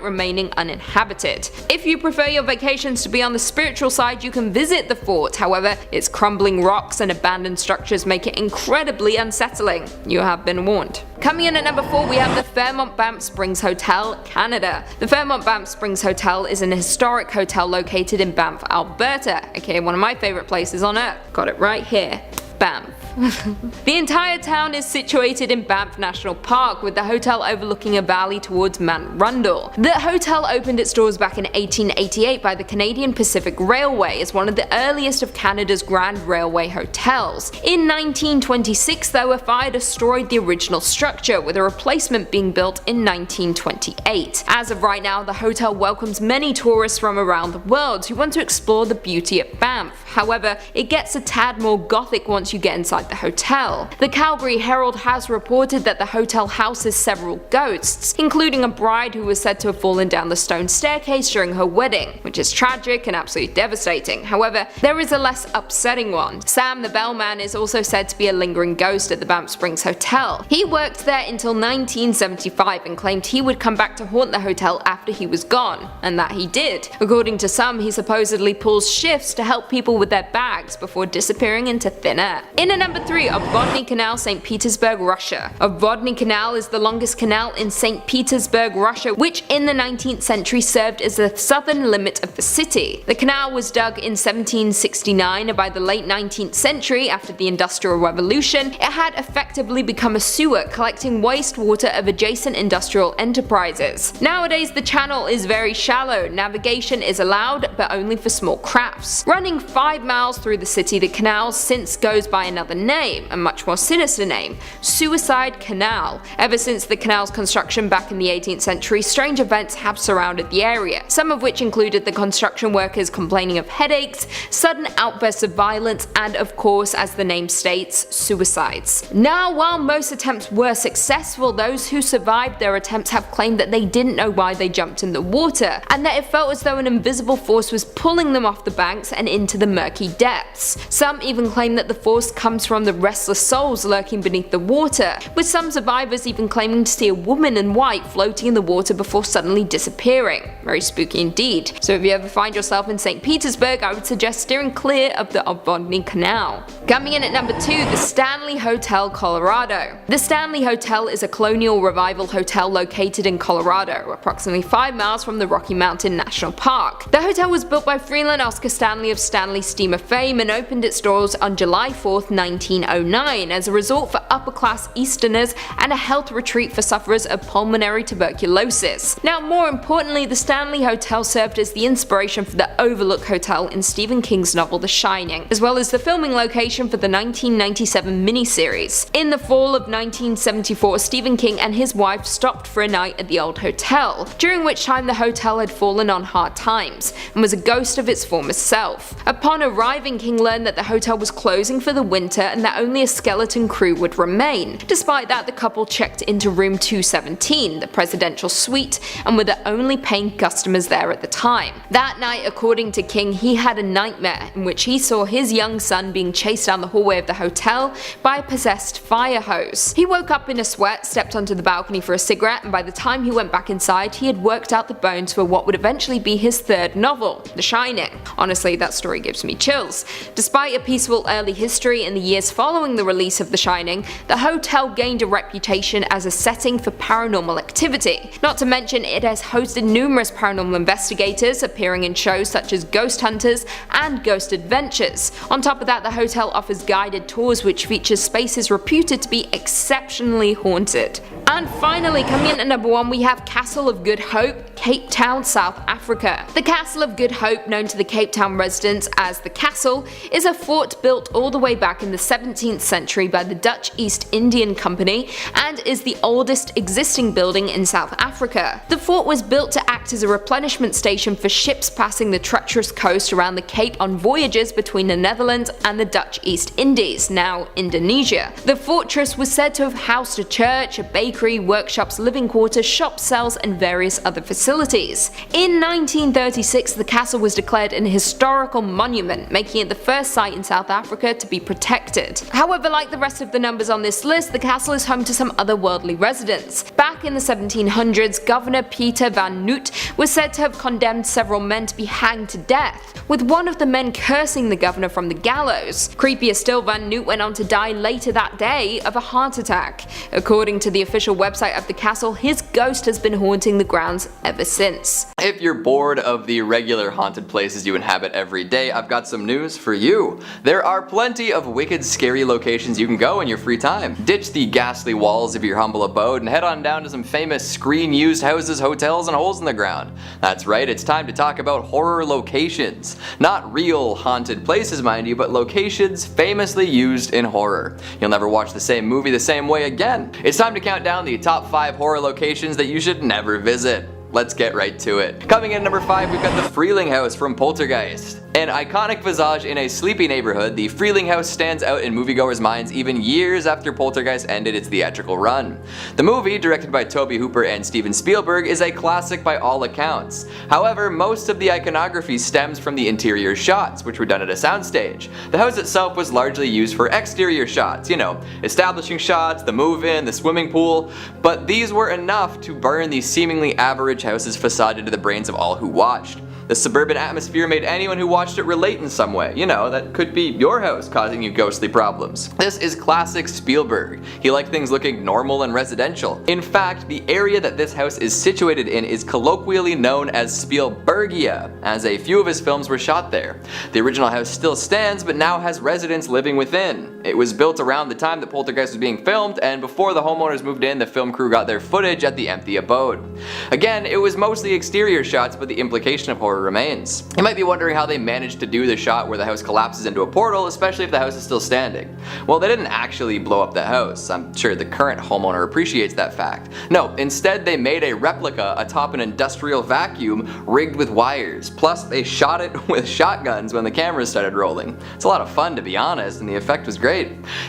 remaining uninhabited. If you prefer your vacations to be on the spiritual side, you can visit the fort. However, its crumbling rocks and abandoned structures make it incredibly unsettling. You have been warned. Coming in at number 4, we have the Fairmont Banff Springs Hotel, Canada. The Fairmont Banff Springs Hotel is an historic hotel located in Banff, Alberta, aka one of my favourite places on earth. Got it right here. Banff. The entire town is situated in Banff National Park, with the hotel overlooking a valley towards Mount Rundle. The hotel opened its doors back in 1888 by the Canadian Pacific Railway as one of the earliest of Canada's Grand Railway hotels. In 1926, though, a fire destroyed the original structure, with a replacement being built in 1928. As of right now, the hotel welcomes many tourists from around the world who want to explore the beauty of Banff. However, it gets a tad more gothic once you get inside the hotel. The Calgary Herald has reported that the hotel houses several ghosts, including a bride who was said to have fallen down the stone staircase during her wedding, which is tragic and absolutely devastating. However, there is a less upsetting one. Sam the bellman is also said to be a lingering ghost at the Banff Springs Hotel. He worked there until 1975 and claimed he would come back to haunt the hotel after he was gone, and that he did. According to some, he supposedly pulls shifts to help people with their bags before disappearing into thin air. In at number 3, Obvodny Canal, St. Petersburg, Russia. Obvodny Canal is the longest canal in St. Petersburg, Russia, which in the 19th century served as the southern limit of the city. The canal was dug in 1769, and by the late 19th century, after the Industrial Revolution, it had effectively become a sewer collecting wastewater of adjacent industrial enterprises. Nowadays, the channel is very shallow. Navigation is allowed, but only for small crafts. Running 5 miles through the city, the canal since goes by another name, a much more sinister name, Suicide Canal. Ever since the canal's construction back in the 18th century, strange events have surrounded the area, some of which included the construction workers complaining of headaches, sudden outbursts of violence, and of course, as the name states, suicides. Now, while most attempts were successful, those who survived their attempts have claimed that they didn't know why they jumped in the water, and that it felt as though an invisible force was pulling them off the banks and into the murky depths. Some even claim that the force comes from the restless souls lurking beneath the water, with some survivors even claiming to see a woman in white floating in the water before suddenly disappearing. Very spooky indeed. So if you ever find yourself in St. Petersburg, I would suggest steering clear of the Obvodny Canal. Coming in at number 2, the Stanley Hotel, Colorado. The Stanley Hotel is a colonial revival hotel located in Colorado, approximately 5 miles from the Rocky Mountain National Park. The hotel was built by Freeland Oscar Stanley of Stanley Steamer fame and opened its doors on July 4th, 1909 as a resort for upper-class Easterners and a health retreat for sufferers of pulmonary tuberculosis. Now, more importantly, the Stanley Hotel served as the inspiration for the Overlook Hotel in Stephen King's novel The Shining, as well as the filming location for the 1997 miniseries. In the fall of 1974, Stephen King and his wife stopped for a night at the old hotel, during which time the hotel had fallen on hard times and was a ghost of its former self. Upon arriving, King learned that the hotel was closing for the winter and that only a skeleton crew would remain. Despite that, the couple checked into room 217, the presidential suite, and were the only paying customers there at the time. That night, according to King, he had a nightmare in which he saw his young son being chased down the hallway of the hotel by a possessed fire hose. He woke up in a sweat, stepped onto the balcony for a cigarette, and by the time he went back inside, he had worked out the bones for what would eventually be his third novel, The Shining. Honestly, that story gives me chills. Despite a peaceful early history in the years following the release of The Shining, the hotel gained a reputation as a setting for paranormal activity. Not to mention, it has hosted numerous paranormal investigators appearing in shows such as Ghost Hunters and Ghost Adventures. On top of that, the hotel offers guided tours which features spaces reputed to be exceptionally haunted. And finally, coming in at number 1, we have Castle of Good Hope, Cape Town, South Africa. The Castle of Good Hope, known to the Cape Town residents as the Castle, is a fort built all the way back in the 17th century by the Dutch East Indian Company and is the oldest existing building in South Africa. The fort was built to act as a replenishment station for ships passing the treacherous coast around the Cape on voyages between the Netherlands and the Dutch East Indies, now Indonesia. The fortress was said to have housed a church, a bakery, workshops, living quarters, shop cells, and various other facilities. In 1936, the castle was declared an historical monument, making it the first site in South Africa to be protected expected. However, like the rest of the numbers on this list, the castle is home to some otherworldly residents. Back in the 1700s, Governor Pieter van Noot was said to have condemned several men to be hanged to death, with one of the men cursing the governor from the gallows. Creepier still, Van Noot went on to die later that day of a heart attack. According to the official website of the castle, his ghost has been haunting the grounds ever since.
If you're bored of the regular haunted places you inhabit every day, I've got some news for you. There are plenty of wicked scary locations you can go in your free time. Ditch the ghastly walls of your humble abode and head on down to some famous screen-used houses, hotels, and holes in the ground. That's right, it's time to talk about horror locations. Not real haunted places, mind you, but locations famously used in horror. You'll never watch the same movie the same way again. It's time to count down the top 5 horror locations that you should never visit. Let's get right to it. Coming in at number 5, we've got the Freeling House from Poltergeist. An iconic visage in a sleepy neighborhood, the Freeling House stands out in moviegoers' minds even years after Poltergeist ended its theatrical run. The movie, directed by Tobe Hooper and Steven Spielberg, is a classic by all accounts. However, most of the iconography stems from the interior shots, which were done at a soundstage. The house itself was largely used for exterior shots, establishing shots, the move-in, the swimming pool, but these were enough to burn the seemingly average house's facade into the brains of all who watched. The suburban atmosphere made anyone who watched it relate in some way. That could be your house causing you ghostly problems. This is classic Spielberg. He liked things looking normal and residential. In fact, the area that this house is situated in is colloquially known as Spielbergia, as a few of his films were shot there. The original house still stands, but now has residents living within. It was built around the time that Poltergeist was being filmed, and before the homeowners moved in, the film crew got their footage at the empty abode. Again, it was mostly exterior shots, but the implication of horror remains. You might be wondering how they managed to do the shot where the house collapses into a portal, especially if the house is still standing. Well, they didn't actually blow up the house. I'm sure the current homeowner appreciates that fact. No, instead they made a replica atop an industrial vacuum rigged with wires. Plus, they shot it with shotguns when the cameras started rolling. It's a lot of fun, to be honest, and the effect was great.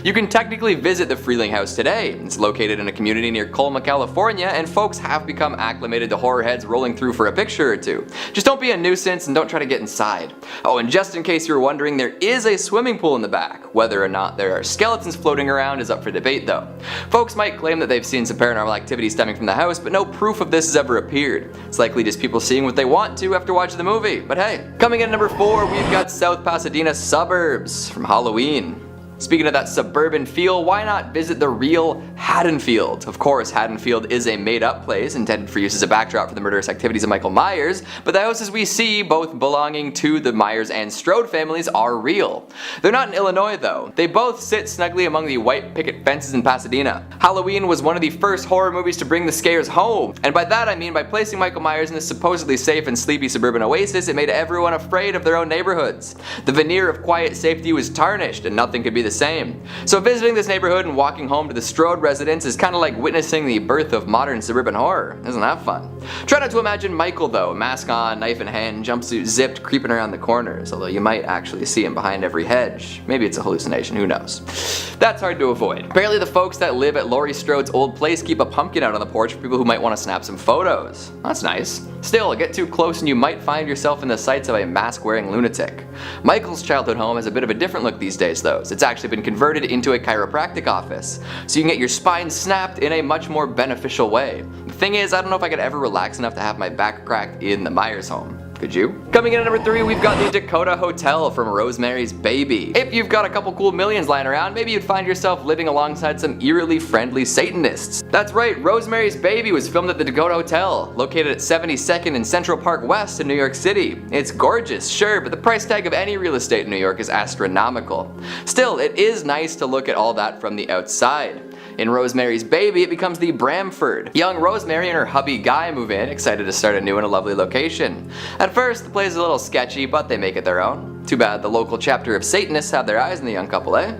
You can technically visit the Freeling House today. It's located in a community near Colma, California, and folks have become acclimated to horror heads rolling through for a picture or two. Just don't be a nuisance and don't try to get inside. Oh, and just in case you were wondering, there is a swimming pool in the back. Whether or not there are skeletons floating around is up for debate though. Folks might claim that they've seen some paranormal activity stemming from the house, but no proof of this has ever appeared. It's likely just people seeing what they want to after watching the movie, but hey. Coming in at number 4, we've got South Pasadena Suburbs from Halloween. Speaking of that suburban feel, why not visit the real Haddonfield? Of course, Haddonfield is a made-up place intended for use as a backdrop for the murderous activities of Michael Myers, but the houses we see, both belonging to the Myers and Strode families, are real. They're not in Illinois though. They both sit snugly among the white picket fences in Pasadena. Halloween was one of the first horror movies to bring the scares home, and by that I mean by placing Michael Myers in this supposedly safe and sleepy suburban oasis, it made everyone afraid of their own neighborhoods. The veneer of quiet safety was tarnished, and nothing could be the same. So visiting this neighborhood and walking home to the Strode residence is kind of like witnessing the birth of modern suburban horror. Isn't that fun? Try not to imagine Michael though, mask on, knife in hand, jumpsuit zipped, creeping around the corners, although you might actually see him behind every hedge. Maybe it's a hallucination, who knows. That's hard to avoid. Apparently the folks that live at Laurie Strode's old place keep a pumpkin out on the porch for people who might want to snap some photos. That's nice. Still, get too close and you might find yourself in the sights of a mask-wearing lunatic. Michael's childhood home has a bit of a different look these days though. It's actually been converted into a chiropractic office, so you can get your spine snapped in a much more beneficial way. The thing is, I don't know if I could ever relax enough to have my back cracked in the Myers home. Could you? Coming in at number 3, we've got the Dakota Hotel from Rosemary's Baby. If you've got a couple cool millions lying around, maybe you'd find yourself living alongside some eerily friendly Satanists. That's right, Rosemary's Baby was filmed at the Dakota Hotel, located at 72nd and Central Park West in New York City. It's gorgeous, sure, but the price tag of any real estate in New York is astronomical. Still, it is nice to look at all that from the outside. In Rosemary's Baby, it becomes the Bramford. Young Rosemary and her hubby Guy move in, excited to start a new and a lovely location. At first, the place is a little sketchy, but they make it their own. Too bad the local chapter of Satanists have their eyes on the young couple, eh?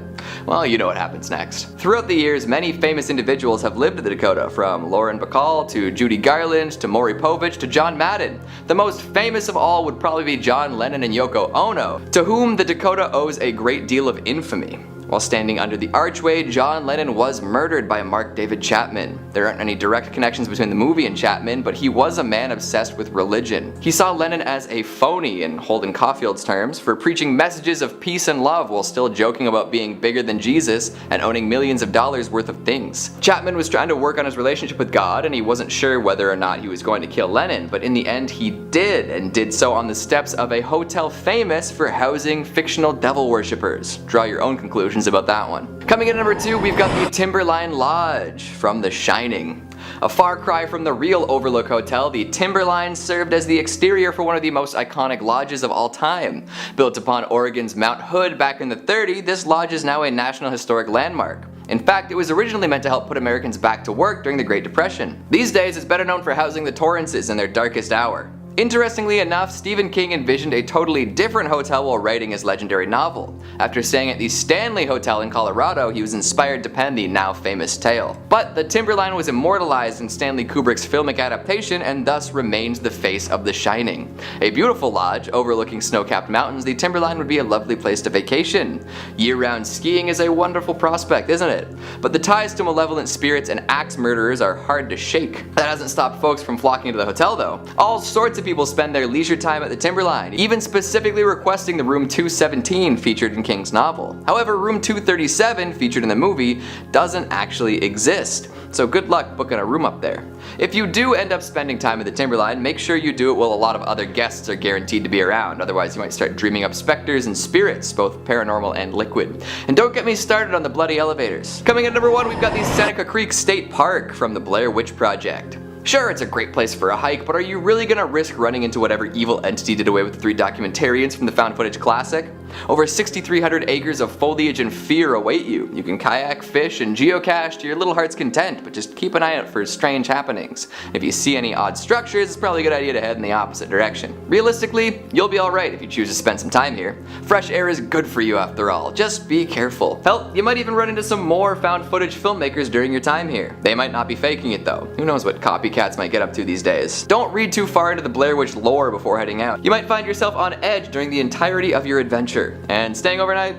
Well, you know what happens next. Throughout the years, many famous individuals have lived at the Dakota, from Lauren Bacall to Judy Garland to Maury Povich to John Madden. The most famous of all would probably be John Lennon and Yoko Ono, to whom the Dakota owes a great deal of infamy. While standing under the archway, John Lennon was murdered by Mark David Chapman. There aren't any direct connections between the movie and Chapman, but he was a man obsessed with religion. He saw Lennon as a phony, in Holden Caulfield's terms, for preaching messages of peace and love while still joking about being bigger than Jesus and owning millions of dollars worth of things. Chapman was trying to work on his relationship with God, and he wasn't sure whether or not he was going to kill Lennon, but in the end he did, and did so on the steps of a hotel famous for housing fictional devil worshippers. Draw your own conclusions about that one. Coming in at number 2, we've got the Timberline Lodge from The Shining. A far cry from the real Overlook Hotel, the Timberline served as the exterior for one of the most iconic lodges of all time. Built upon Oregon's Mount Hood back in the 30s, this lodge is now a National Historic Landmark. In fact, it was originally meant to help put Americans back to work during the Great Depression. These days, it's better known for housing the Torrances in their darkest hour. Interestingly enough, Stephen King envisioned a totally different hotel while writing his legendary novel. After staying at the Stanley Hotel in Colorado, he was inspired to pen the now famous tale. But the Timberline was immortalized in Stanley Kubrick's filmic adaptation and thus remains the face of The Shining. A beautiful lodge overlooking snow-capped mountains, the Timberline would be a lovely place to vacation. Year-round skiing is a wonderful prospect, isn't it? But the ties to malevolent spirits and axe murderers are hard to shake. That hasn't stopped folks from flocking to the hotel though. All sorts of people spend their leisure time at the Timberline, even specifically requesting the room 217 featured in King's novel. However, room 237 featured in the movie doesn't actually exist, so good luck booking a room up there. If you do end up spending time at the Timberline, make sure you do it while a lot of other guests are guaranteed to be around, otherwise you might start dreaming up specters and spirits, both paranormal and liquid. And don't get me started on the bloody elevators. Coming in at number 1, we've got the Seneca Creek State Park from the Blair Witch Project. Sure, it's a great place for a hike, but are you really gonna risk running into whatever evil entity did away with the 3 documentarians from the found footage classic? Over 6,300 acres of foliage and fear await you. You can kayak, fish, and geocache to your little heart's content, but just keep an eye out for strange happenings. If you see any odd structures, it's probably a good idea to head in the opposite direction. Realistically, you'll be alright if you choose to spend some time here. Fresh air is good for you after all, just be careful. Hell, you might even run into some more found footage filmmakers during your time here. They might not be faking it though. Who knows what copycats might get up to these days. Don't read too far into the Blair Witch lore before heading out. You might find yourself on edge during the entirety of your adventure. And staying overnight?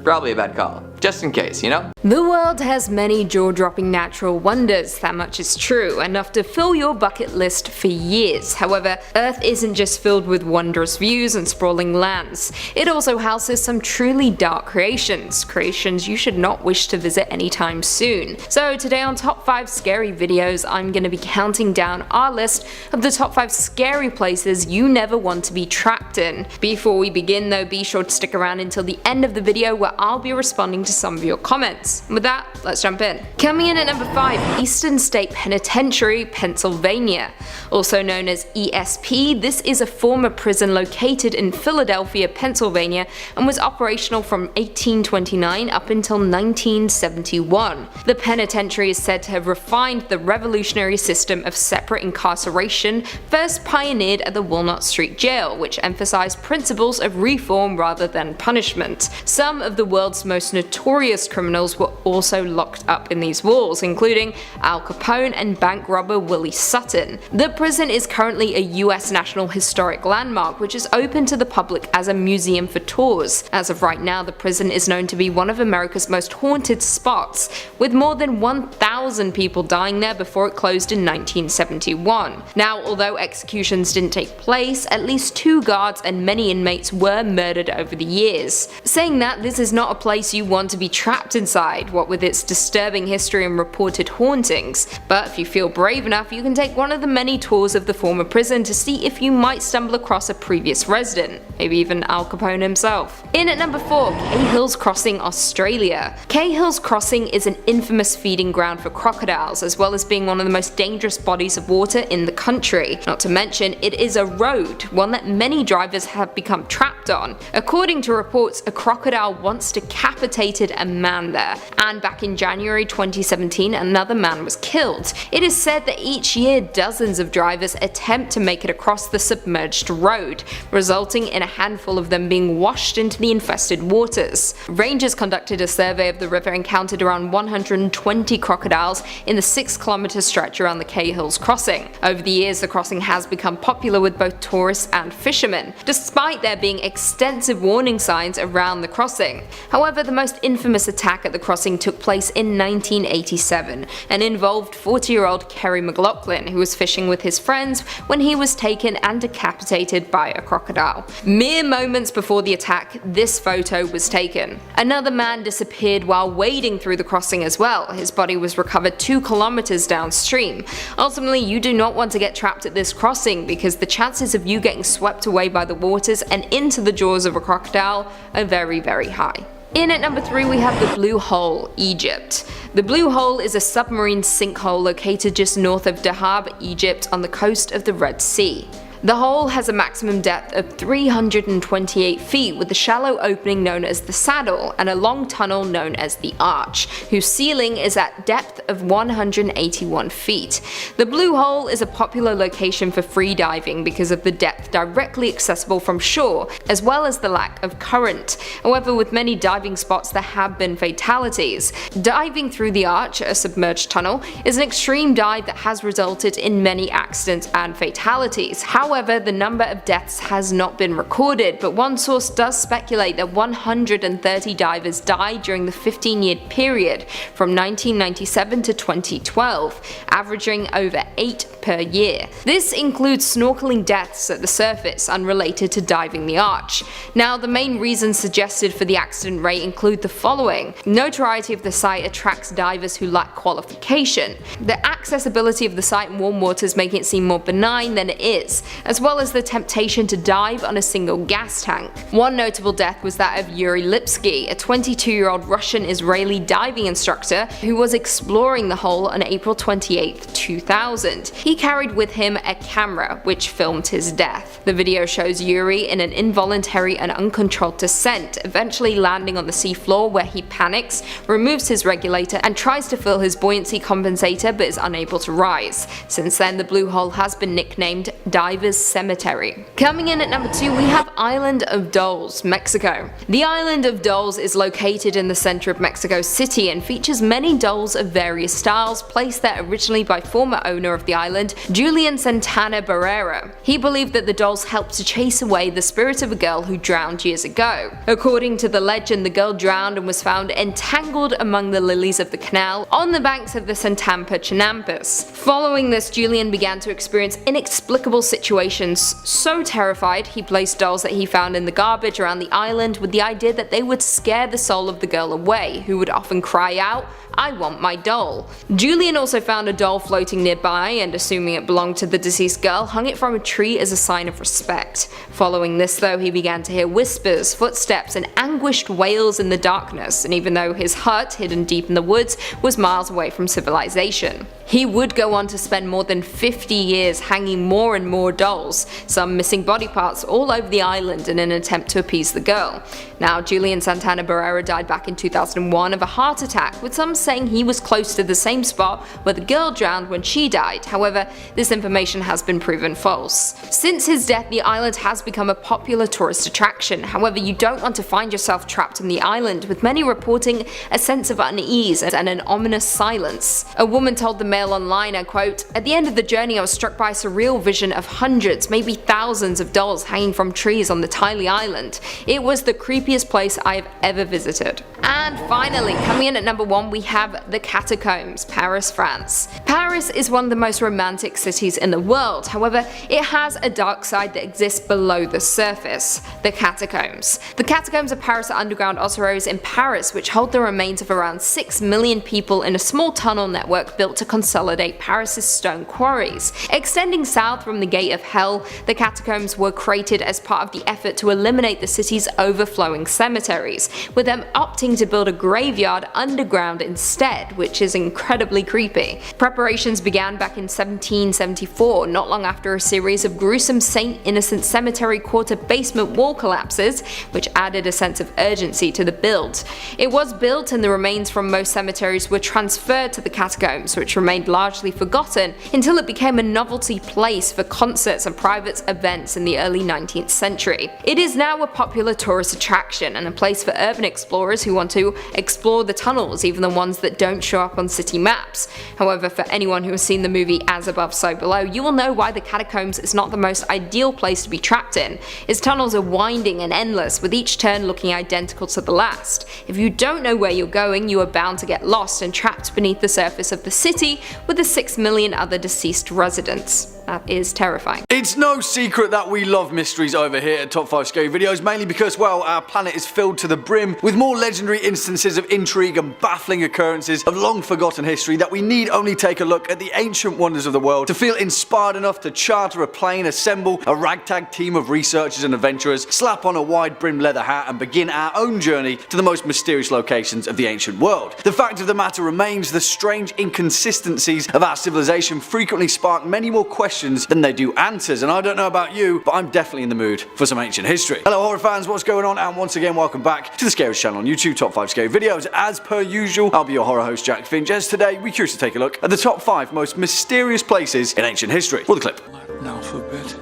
Probably a bad call. Just in case, you know?
The world has many jaw-dropping natural wonders, that much is true, enough to fill your bucket list for years. However, Earth isn't just filled with wondrous views and sprawling lands. It also houses some truly dark creations you should not wish to visit anytime soon. So today on Top 5 Scary Videos, I'm going to be counting down our list of the top 5 scary places you never want to be trapped in. Before we begin though, be sure to stick around until the end of the video where I'll be responding to some of your comments. With that, let's jump in. Coming in at number 5, Eastern State Penitentiary, Pennsylvania. Also known as ESP, this is a former prison located in Philadelphia, Pennsylvania, and was operational from 1829 up until 1971. The penitentiary is said to have refined the revolutionary system of separate incarceration first pioneered at the Walnut Street Jail, which emphasized principles of reform rather than punishment. Some of the world's most notorious criminals were also locked up in these walls, including Al Capone and bank robber Willie Sutton. The prison is currently a US National Historic Landmark, which is open to the public as a museum for tours. As of right now, the prison is known to be one of America's most haunted spots, with more than 1,000 people dying there before it closed in 1971. Now, although executions didn't take place, at least 2 guards and many inmates were murdered over the years. Saying that, this is not a place you want to be trapped inside, what with its disturbing history and reported hauntings. But if you feel brave enough, you can take one of the many tours of the former prison to see if you might stumble across a previous resident, maybe even Al Capone himself. In at number 4, Cahill's Crossing, Australia. Cahill's Crossing is an infamous feeding ground for crocodiles, as well as being one of the most dangerous bodies of water in the country. Not to mention, it is a road, one that many drivers have become trapped on. According to reports, a crocodile once decapitated a man there, and back in January 2017 another man was killed. It is said that each year dozens of drivers attempt to make it across the submerged road, resulting in a handful of them being washed into the infested waters. Rangers conducted a survey of the river and counted around 120 crocodiles in the 6-kilometer stretch around the Cahill's Crossing. Over the years, the crossing has become popular with both tourists and fishermen, despite there being extensive warning signs around the crossing. However, the most infamous attack at the crossing took place in 1987 and involved 40-year-old Kerry McLaughlin, who was fishing with his friends when he was taken and decapitated by a crocodile. Mere moments before the attack, this photo was taken. Another man disappeared while wading through the crossing as well. His body was recovered 2 kilometers downstream. Ultimately, you do not want to get trapped at this crossing because the chances of you getting swept away by the waters and into the jaws of a crocodile are very, very high. In at number 3 we have the Blue Hole, Egypt. The Blue Hole is a submarine sinkhole located just north of Dahab, Egypt, on the coast of the Red Sea. The hole has a maximum depth of 328 feet with a shallow opening known as the Saddle and a long tunnel known as the Arch, whose ceiling is at depth of 181 feet. The Blue Hole is a popular location for free diving because of the depth directly accessible from shore, as well as the lack of current. However, with many diving spots there have been fatalities. Diving through the Arch, a submerged tunnel, is an extreme dive that has resulted in many accidents and fatalities. However, the number of deaths has not been recorded, but one source does speculate that 130 divers died during the 15-year period from 1997 to 2012, averaging over 8 per year. This includes snorkeling deaths at the surface unrelated to diving the Arch. Now, the main reasons suggested for the accident rate include the following. Notoriety of the site attracts divers who lack qualification. The accessibility of the site in warm waters making it seem more benign than it is, as well as the temptation to dive on a single gas tank. One notable death was that of Yuri Lipsky, a 22-year-old Russian-Israeli diving instructor who was exploring the hole on April 28, 2000. He carried with him a camera which filmed his death. The video shows Yuri in an involuntary and uncontrolled descent, eventually landing on the seafloor where he panics, removes his regulator and tries to fill his buoyancy compensator but is unable to rise. Since then, the Blue Hole has been nicknamed Divers Cemetery. Coming in at number 2 we have Island of Dolls, Mexico. The Island of Dolls is located in the center of Mexico City and features many dolls of various styles placed there originally by former owner of the island, Julian Santana Barrera. He believed that the dolls helped to chase away the spirit of a girl who drowned years ago. According to the legend, the girl drowned and was found entangled among the lilies of the canal on the banks of the Santampa Chinampas. Following this, Julian began to experience inexplicable situations. So terrified, he placed dolls that he found in the garbage around the island with the idea that they would scare the soul of the girl away, who would often cry out, "I want my doll." Julian also found a doll floating nearby and, assuming it belonged to the deceased girl, hung it from a tree as a sign of respect. Following this though, he began to hear whispers, footsteps and anguished wails in the darkness, and even though his hut, hidden deep in the woods, was miles away from civilization. He would go on to spend more than 50 years hanging more and more dolls, some missing body parts, all over the island in an attempt to appease the girl. Now, Julian Santana Barrera died back in 2001 of a heart attack, with some saying he was close to the same spot where the girl drowned when she died. However, this information has been proven false. Since his death, the island has become a popular tourist attraction. However, you don't want to find yourself trapped on the island, with many reporting a sense of unease and an ominous silence. A woman told the Mail Online, I quote, "At the end of the journey I was struck by a surreal vision of hundreds, maybe thousands of dolls hanging from trees on the tiny island. It was the creepiest place I have ever visited." And finally, coming in at number 1 we have the Catacombs, Paris, France. Paris is one of the most romantic cities in the world. However, it has a dark side that exists below the surface, the Catacombs. The Catacombs of Paris are underground ossuaries in Paris which hold the remains of around 6 million people in a small tunnel network built to consolidate Paris' stone quarries. Extending south from the Gate of Hell, the Catacombs were created as part of the effort to eliminate the city's overflowing cemeteries, with them opting to build a graveyard underground instead, which is incredibly creepy. Preparations began back in 1774, not long after a series of gruesome St. Innocent Cemetery Quarter basement wall collapses, which added a sense of urgency to the build. It was built and the remains from most cemeteries were transferred to the Catacombs, which remained largely forgotten until it became a novelty place for concerts toilets and private events in the early 19th century. It is now a popular tourist attraction and a place for urban explorers who want to explore the tunnels, even the ones that don't show up on city maps. However, for anyone who has seen the movie As Above, So Below, you will know why the catacombs is not the most ideal place to be trapped in. Its tunnels are winding and endless, with each turn looking identical to the last. If you don't know where you're going, you are bound to get lost and trapped beneath the surface of the city with the 6 million other deceased residents. That is terrifying.
It's no secret that we love mysteries over here at Top 5 Scary Videos, mainly because, well, our planet is filled to the brim with more legendary instances of intrigue and baffling occurrences of long forgotten history that we need only take a look at the ancient wonders of the world to feel inspired enough to charter a plane, assemble a ragtag team of researchers and adventurers, slap on a wide-brimmed leather hat and begin our own journey to the most mysterious locations of the ancient world. The fact of the matter remains, the strange inconsistencies of our civilization frequently spark many more questions than they do answers, and I don't know about you, but I'm definitely in the mood for some ancient history. Hello horror fans, what's going on? And once again, welcome back to the scariest channel on YouTube, Top 5 Scary Videos. As per usual, I'll be your horror host, Jack Finch, as today we're curious to take a look at the top 5 most mysterious places in ancient history. For the clip.
Latin alphabet.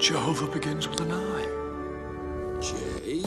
Jehovah begins with an I. J.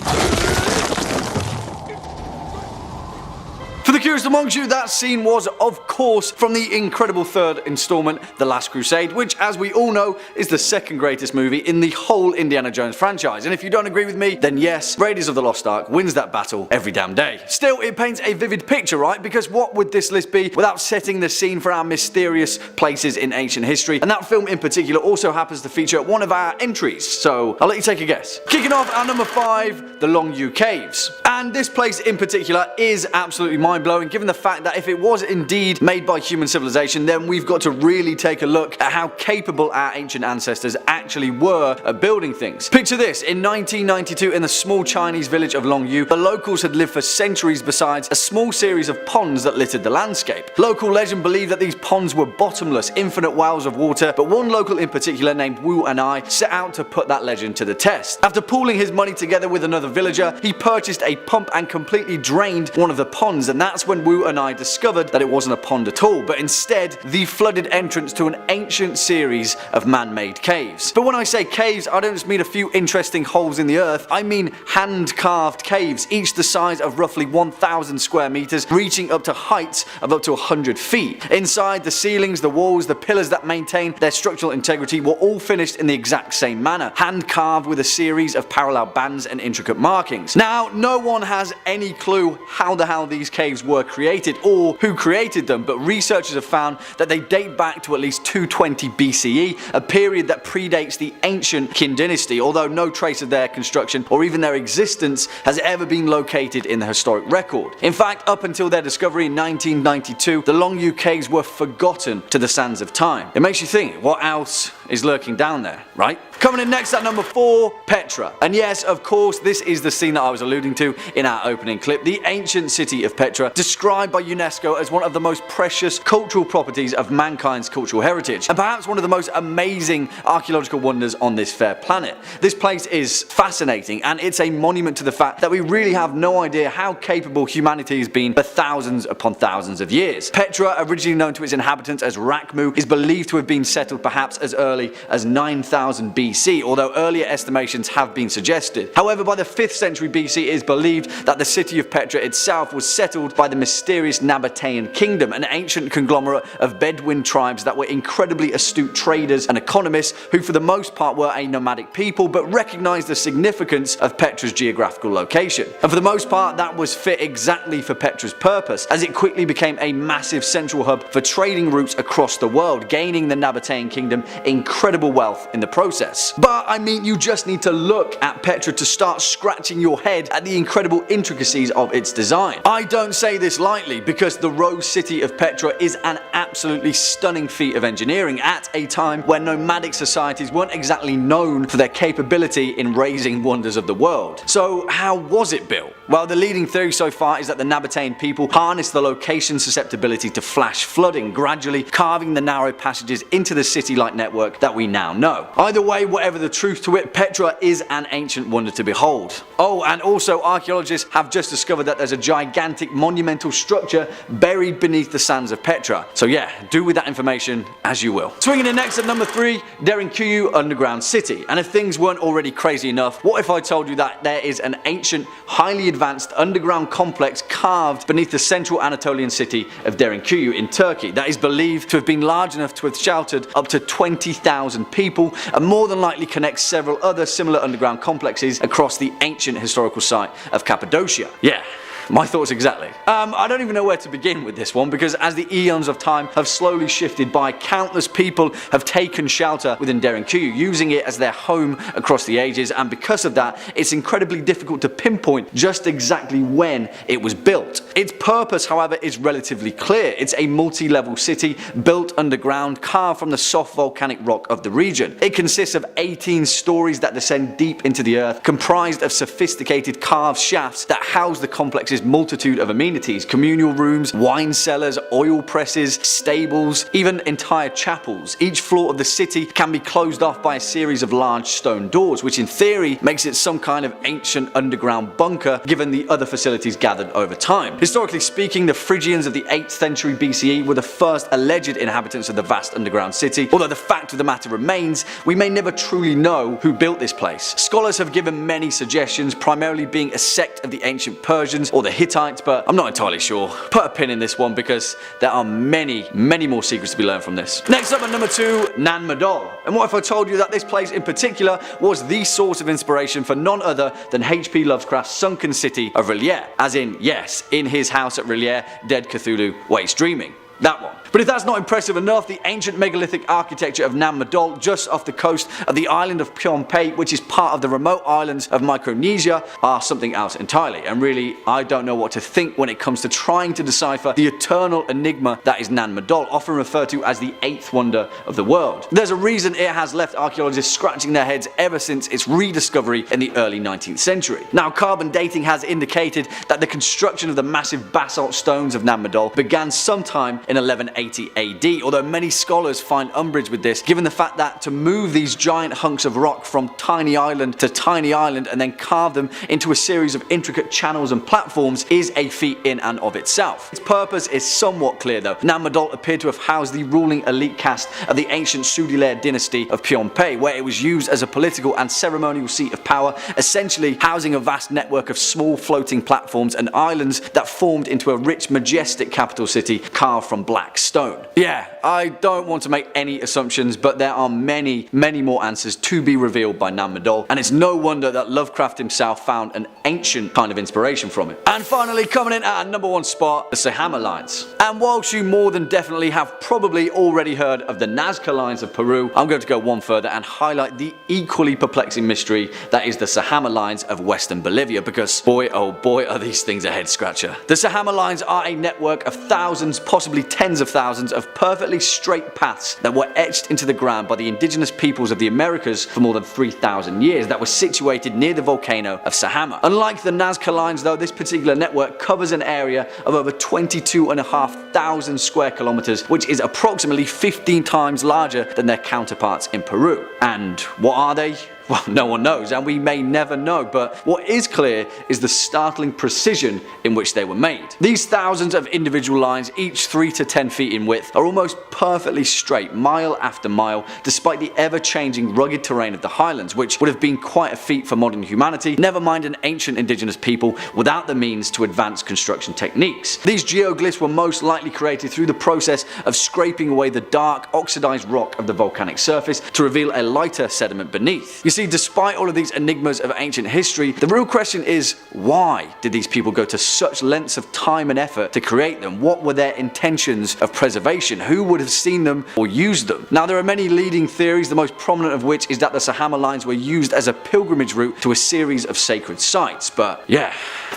For the curious amongst you, that scene was, of course, from the incredible third installment, The Last Crusade, which, as we all know, is the second greatest movie in the whole Indiana Jones franchise. And if you don't agree with me, then yes, Raiders of the Lost Ark wins that battle every damn day. Still, it paints a vivid picture, right? Because what would this list be without setting the scene for our mysterious places in ancient history? And that film in particular also happens to feature one of our entries, so I'll let you take a guess. Kicking off at number 5, the Longyou Caves. And this place in particular is absolutely mind-blowing, given the fact that if it was indeed made by human civilization, then we've got to really take a look at how capable our ancient ancestors actually were at building things. Picture this, in 1992 in the small Chinese village of Longyou, the locals had lived for centuries beside a small series of ponds that littered the landscape. Local legend believed that these ponds were bottomless, infinite wells of water, but one local in particular named Wu and I set out to put that legend to the test. After pooling his money together with another villager, he purchased a pump and completely drained one of the ponds, and that's when Wu and I discovered that it wasn't a pond at all, but instead the flooded entrance to an ancient series of man-made caves. But when I say caves, I don't just mean a few interesting holes in the earth, I mean hand-carved caves, each the size of roughly 1,000 square meters, reaching up to heights of up to 100 feet. Inside, the ceilings, the walls, the pillars that maintain their structural integrity were all finished in the exact same manner, hand-carved with a series of parallel bands and intricate markings. Now, no one has any clue how the hell these caves were created or who created them, but researchers have found that they date back to at least 220 BCE, a period that predates the ancient Qin dynasty, although no trace of their construction or even their existence has ever been located in the historic record. In fact, up until their discovery in 1992, the Longyou Caves were forgotten to the sands of time. It makes you think, what else is lurking down there, right? Coming in next at number 4, Petra. And yes, of course, this is the scene that I was alluding to in our opening clip, the ancient city of Petra, described by UNESCO as one of the most precious cultural properties of mankind's cultural heritage, and perhaps one of the most amazing archaeological wonders on this fair planet. This place is fascinating, and it's a monument to the fact that we really have no idea how capable humanity has been for thousands upon thousands of years. Petra, originally known to its inhabitants as Rakmu, is believed to have been settled perhaps as early as 9000 BC, although earlier estimations have been suggested. However, by the 5th century BC it is believed that the city of Petra itself was settled by the mysterious Nabatean kingdom, an ancient conglomerate of Bedouin tribes that were incredibly astute traders and economists who for the most part were a nomadic people but recognized the significance of Petra's geographical location. And for the most part that was fit exactly for Petra's purpose, as it quickly became a massive central hub for trading routes across the world, gaining the Nabatean kingdom incredible wealth in the process. But I mean, you just need to look at Petra to start scratching your head at the incredible intricacies of its design. I don't say this lightly, because the Rose City of Petra is an absolutely stunning feat of engineering at a time when nomadic societies weren't exactly known for their capability in raising wonders of the world. So how was it built? Well, the leading theory so far is that the Nabatean people harnessed the location's susceptibility to flash flooding, gradually carving the narrow passages into the city-like network that we now know. Either way, whatever the truth to it, Petra is an ancient wonder to behold. Oh, and also archaeologists have just discovered that there's a gigantic monumental structure buried beneath the sands of Petra. So yeah, do with that information as you will. Swinging in next at number 3, Derinkuyu Underground City. And if things weren't already crazy enough, what if I told you that there is an ancient, highly advanced underground complex carved beneath the central Anatolian city of Derinkuyu in Turkey that is believed to have been large enough to have sheltered up to 20,000 people and more than likely connects several other similar underground complexes across the ancient historical site of Cappadocia. Yeah. My thoughts exactly. I don't even know where to begin with this one because as the eons of time have slowly shifted by, countless people have taken shelter within Derinkuyu, using it as their home across the ages, and because of that, it's incredibly difficult to pinpoint just exactly when it was built. Its purpose, however, is relatively clear. It's a multi-level city built underground, carved from the soft volcanic rock of the region. It consists of 18 stories that descend deep into the earth, comprised of sophisticated carved shafts that house the complex's multitude of amenities: communal rooms, wine cellars, oil presses, stables, even entire chapels. Each floor of the city can be closed off by a series of large stone doors, which in theory makes it some kind of ancient underground bunker given the other facilities gathered over time. Historically speaking, the Phrygians of the 8th century BCE were the first alleged inhabitants of the vast underground city, although the fact of the matter remains, we may never truly know who built this place. Scholars have given many suggestions, primarily being a sect of the ancient Persians or the Hittites, but I'm not entirely sure. Put a pin in this one because there are many more secrets to be learned from this. Next up at number 2, Nan Madol. And what if I told you that this place in particular was the source of inspiration for none other than H.P. Lovecraft's sunken city of R'lyeh, as in, yes, in his house at R'lyeh, dead Cthulhu waits dreaming. That one. But if that's not impressive enough, the ancient megalithic architecture of Nan Madol just off the coast of the island of Phnom Penh, which is part of the remote islands of Micronesia, are something else entirely. And really, I don't know what to think when it comes to trying to decipher the eternal enigma that is Nan Madol, often referred to as the 8th wonder of the world. There's a reason it has left archaeologists scratching their heads ever since its rediscovery in the early 19th century. Now, carbon dating has indicated that the construction of the massive basalt stones of Nan Madol began sometime in 1180 AD, although many scholars find umbrage with this, given the fact that to move these giant hunks of rock from tiny island to tiny island and then carve them into a series of intricate channels and platforms is a feat in and of itself. Its purpose is somewhat clear though. Nan Madol appeared to have housed the ruling elite caste of the ancient Sudilair dynasty of Phnom Penh, where it was used as a political and ceremonial seat of power, essentially housing a vast network of small floating platforms and islands that formed into a rich, majestic capital city carved from black stone. Yeah, I don't want to make any assumptions, but there are many more answers to be revealed by Nan Madol, and it's no wonder that Lovecraft himself found an ancient kind of inspiration from it. And finally, coming in at our number 1 spot, the Sajama Lines. And whilst you more than definitely have probably already heard of the Nazca Lines of Peru, I'm going to go one further and highlight the equally perplexing mystery that is the Sajama Lines of Western Bolivia, because boy oh boy are these things a head scratcher. The Sajama Lines are a network of thousands, possibly tens of thousands of perfectly straight paths that were etched into the ground by the indigenous peoples of the Americas for more than 3,000 years that were situated near the volcano of Sajama. Unlike the Nazca Lines though, this particular network covers an area of over 22,500 square kilometers, which is approximately 15 times larger than their counterparts in Peru. And what are they? Well, no one knows, and we may never know, but what is clear is the startling precision in which they were made. These thousands of individual lines, each 3 to 10 feet in width, are almost perfectly straight, mile after mile, despite the ever-changing rugged terrain of the highlands, which would have been quite a feat for modern humanity, never mind an ancient indigenous people without the means to advance construction techniques. These geoglyphs were most likely created through the process of scraping away the dark, oxidized rock of the volcanic surface to reveal a lighter sediment beneath. You see, despite all of these enigmas of ancient history, the real question is, why did these people go to such lengths of time and effort to create them? What were their intentions of preservation? Who would have seen them or used them? Now, there are many leading theories, the most prominent of which is that the Sajama Lines were used as a pilgrimage route to a series of sacred sites, but yeah,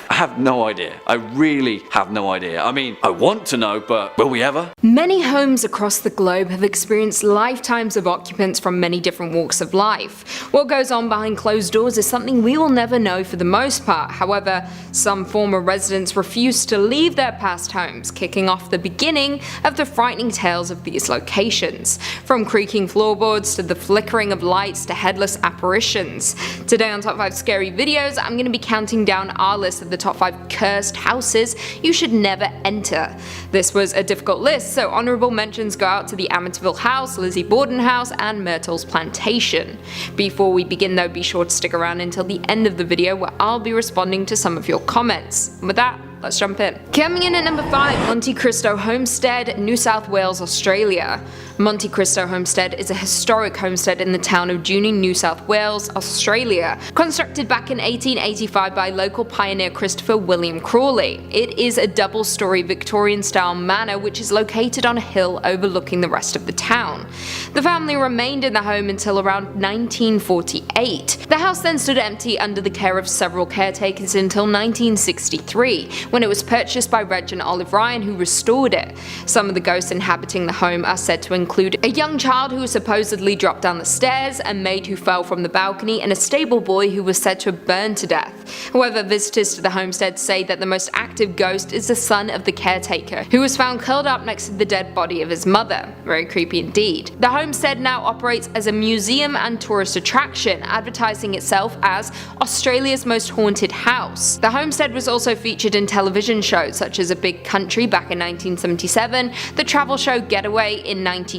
I have no idea. I really have no idea. I mean, I want to know, but will we ever?
Many homes across the globe have experienced lifetimes of occupants from many different walks of life. What goes on behind closed doors is something we will never know for the most part. However, some former residents refuse to leave their past homes, kicking off the beginning of the frightening tales of these locations. From creaking floorboards to the flickering of lights to headless apparitions. Today on Top 5 Scary Videos, I'm going to be counting down our list of the top 5 cursed houses you should never enter. This was a difficult list, so honourable mentions go out to the Amityville House, Lizzie Borden House, and Myrtle's Plantation. Before we begin though, be sure to stick around until the end of the video where I'll be responding to some of your comments. And with that, let's jump in. Coming in at number 5, Monte Cristo Homestead, New South Wales, Australia. Monte Cristo Homestead is a historic homestead in the town of Juning, New South Wales, Australia. Constructed back in 1885 by local pioneer Christopher William Crawley. It is a double-storey Victorian-style manor which is located on a hill overlooking the rest of the town. The family remained in the home until around 1948. The house then stood empty under the care of several caretakers until 1963, when it was purchased by Reg and Olive Ryan, who restored it. Some of the ghosts inhabiting the home are said to include a young child who was supposedly dropped down the stairs, a maid who fell from the balcony, and a stable boy who was said to have burned to death. However, visitors to the homestead say that the most active ghost is the son of the caretaker, who was found curled up next to the dead body of his mother. Very creepy indeed. The homestead now operates as a museum and tourist attraction, advertising itself as Australia's most haunted house. The homestead was also featured in television shows such as A Big Country back in 1977, the travel show Getaway in 92,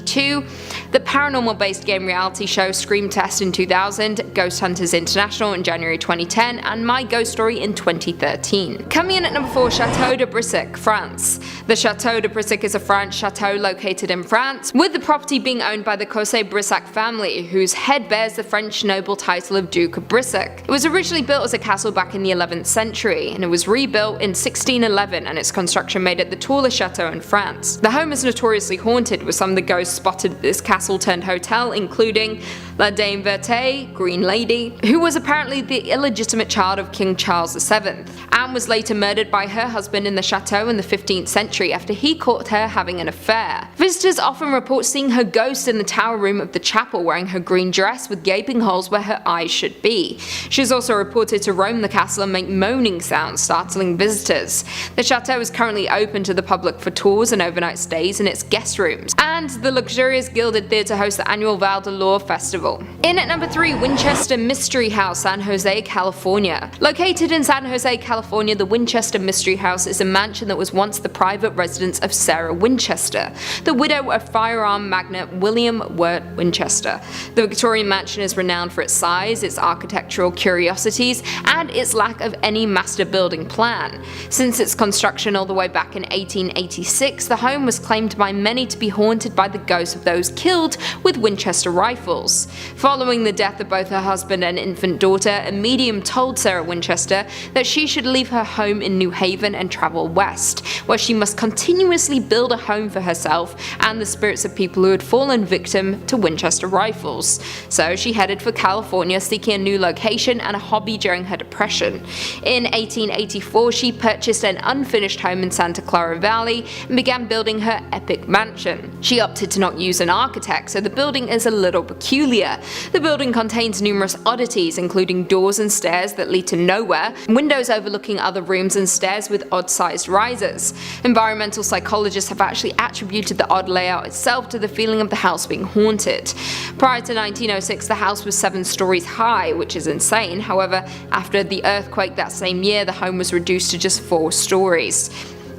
the paranormal based game reality show Scream Test in 2000, Ghost Hunters International in January 2010, and My Ghost Story in 2013. Coming in at number 4, Chateau de Brissac, France. The Chateau de Brissac is a French chateau located in France, with the property being owned by the Cahill Brissac family, whose head bears the French noble title of Duke of Brissac. It was originally built as a castle back in the 11th century, and it was rebuilt in 1611, and its construction made it the tallest chateau in France. The home is notoriously haunted, with some of the ghosts spotted at this castle turned hotel, including La Dame Verte, Green Lady, who was apparently the illegitimate child of King Charles VII. Anne was later murdered by her husband in the chateau in the 15th century after he caught her having an affair. Visitors often report seeing her ghost in the tower room of the chapel wearing her green dress with gaping holes where her eyes should be. She is also reported to roam the castle and make moaning sounds, startling visitors. The chateau is currently open to the public for tours and overnight stays in its guest rooms, and the luxurious gilded theatre hosts the annual Val d'Or Festival. In at number 3, Winchester Mystery House, San Jose, California. Located in San Jose, California, the Winchester Mystery House is a mansion that was once the private residence of Sarah Winchester, the widow of firearm magnate William Wirt Winchester. The Victorian mansion is renowned for its size, its architectural curiosities, and its lack of any master building plan. Since its construction all the way back in 1886, the home was claimed by many to be haunted by the ghosts of those killed with Winchester rifles. Following the death of both her husband and infant daughter, a medium told Sarah Winchester that she should leave her home in New Haven and travel west, where she must continuously build a home for herself and the spirits of people who had fallen victim to Winchester rifles. So she headed for California, seeking a new location and a hobby during her depression. In 1884, she purchased an unfinished home in Santa Clara Valley and began building her epic mansion. She opted to not use an architect, so the building is a little peculiar. The building contains numerous oddities, including doors and stairs that lead to nowhere, windows overlooking other rooms, and stairs with odd-sized risers. Environmental psychologists have actually attributed the odd layout itself to the feeling of the house being haunted. Prior to 1906, the house was 7 stories high, which is insane. However, after the earthquake that same year, the home was reduced to just 4 stories.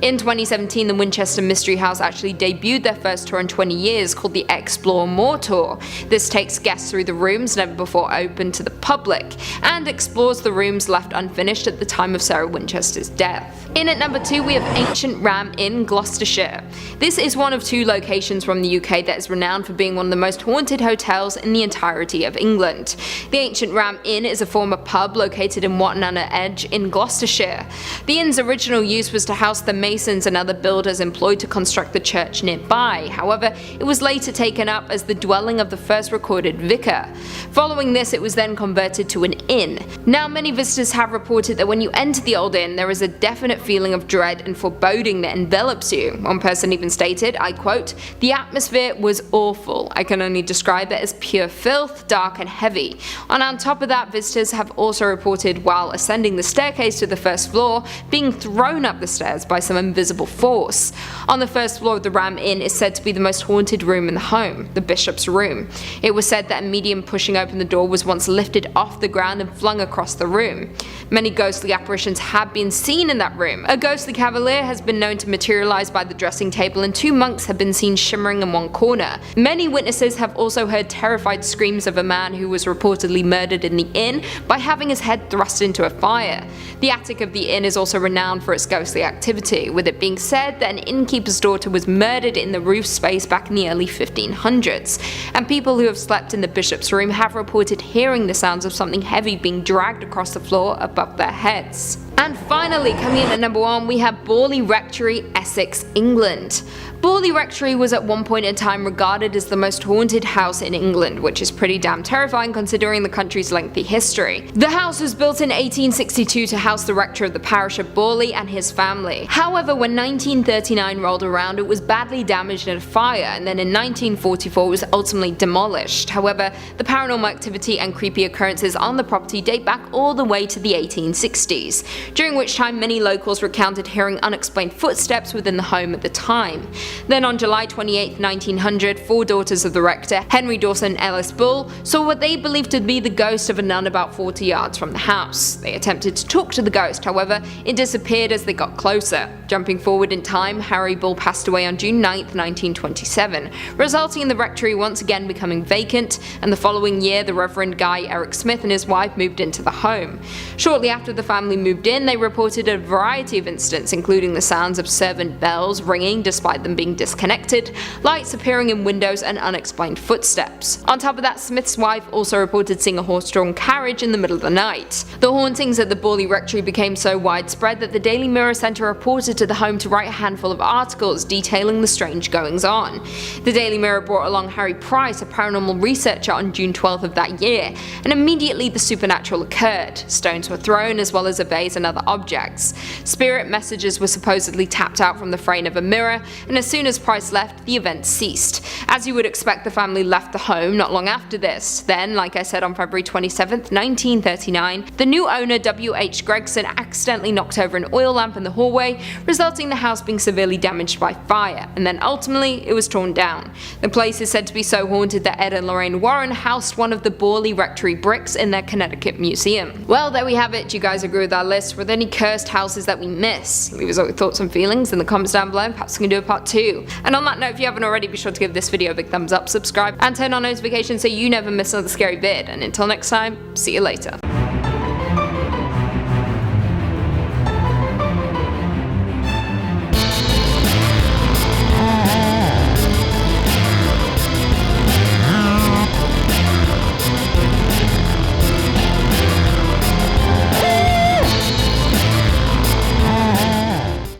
In 2017, the Winchester Mystery House actually debuted their first tour in 20 years called the Explore More Tour. This takes guests through the rooms never before open to the public, and explores the rooms left unfinished at the time of Sarah Winchester's death. In at number 2, we have Ancient Ram Inn, Gloucestershire. This is one of 2 locations from the UK that is renowned for being one of the most haunted hotels in the entirety of England. The Ancient Ram Inn is a former pub located in Watton-under-Edge in Gloucestershire. The inn's original use was to house the masons and other builders employed to construct the church nearby. However, it was later taken up as the dwelling of the first recorded vicar. Following this, it was then converted to an inn. Now, many visitors have reported that when you enter the old inn, there is a definite feeling of dread and foreboding that envelops you. One person even stated, I quote, "The atmosphere was awful. I can only describe it as pure filth, dark and heavy." And on top of that, visitors have also reported while ascending the staircase to the first floor, being thrown up the stairs by some invisible force. On the first floor of the Ram Inn is said to be the most haunted room in the home, the bishop's room. It was said that a medium pushing open the door was once lifted off the ground and flung across the room. Many ghostly apparitions have been seen in that room. A ghostly cavalier has been known to materialize by the dressing table, and 2 monks have been seen shimmering in one corner. Many witnesses have also heard terrified screams of a man who was reportedly murdered in the inn by having his head thrust into a fire. The attic of the inn is also renowned for its ghostly activity, with it being said that an innkeeper's daughter was murdered in the roof space back in the early 1500s, and people who have slept in the bishop's room have reported hearing the sounds of something heavy being dragged across the floor above their heads. And finally, coming in at number 1, we have Borley Rectory, Essex, England. Borley Rectory was at one point in time regarded as the most haunted house in England, which is pretty damn terrifying considering the country's lengthy history. The house was built in 1862 to house the rector of the parish of Borley and his family. However, when 1939 rolled around, it was badly damaged in a fire, and then in 1944 it was ultimately demolished. However, the paranormal activity and creepy occurrences on the property date back all the way to the 1860s, during which time many locals recounted hearing unexplained footsteps within the home at the time. Then on July 28, 1900, 4 daughters of the rector, Henry Dawson and Ellis Bull, saw what they believed to be the ghost of a nun about 40 yards from the house. They attempted to talk to the ghost, however, it disappeared as they got closer. Jumping forward in time, Harry Bull passed away on June 9, 1927, resulting in the rectory once again becoming vacant, and the following year the Reverend Guy Eric Smith and his wife moved into the home. Shortly after the family moved in, they reported a variety of incidents, including the sounds of servant bells ringing despite them being disconnected, lights appearing in windows and unexplained footsteps. On top of that, Smith's wife also reported seeing a horse-drawn carriage in the middle of the night. The hauntings at the Borley Rectory became so widespread that the Daily Mirror sent a reporter to the home to write a handful of articles detailing the strange goings-on. The Daily Mirror brought along Harry Price, a paranormal researcher, on June 12th of that year, and immediately the supernatural occurred. Stones were thrown as well as a vase and other objects. Spirit messages were supposedly tapped out from the frame of a mirror, and as soon as Price left, the event ceased. As you would expect, the family left the home not long after this. Then, like I said, on February 27th, 1939, the new owner W.H. Gregson accidentally knocked over an oil lamp in the hallway, resulting in the house being severely damaged by fire, and then ultimately it was torn down. The place is said to be so haunted that Ed and Lorraine Warren housed one of the Borley Rectory bricks in their Connecticut museum. Well, there we have it. Do you guys agree with our list? Were there any cursed houses that we miss? Leave us all your thoughts and feelings in the comments down below, and perhaps we can do a part 2. And on that note, if you haven't already, be sure to give this video a big thumbs up, subscribe, and turn on notifications so you never miss another scary vid. And until next time, see you later.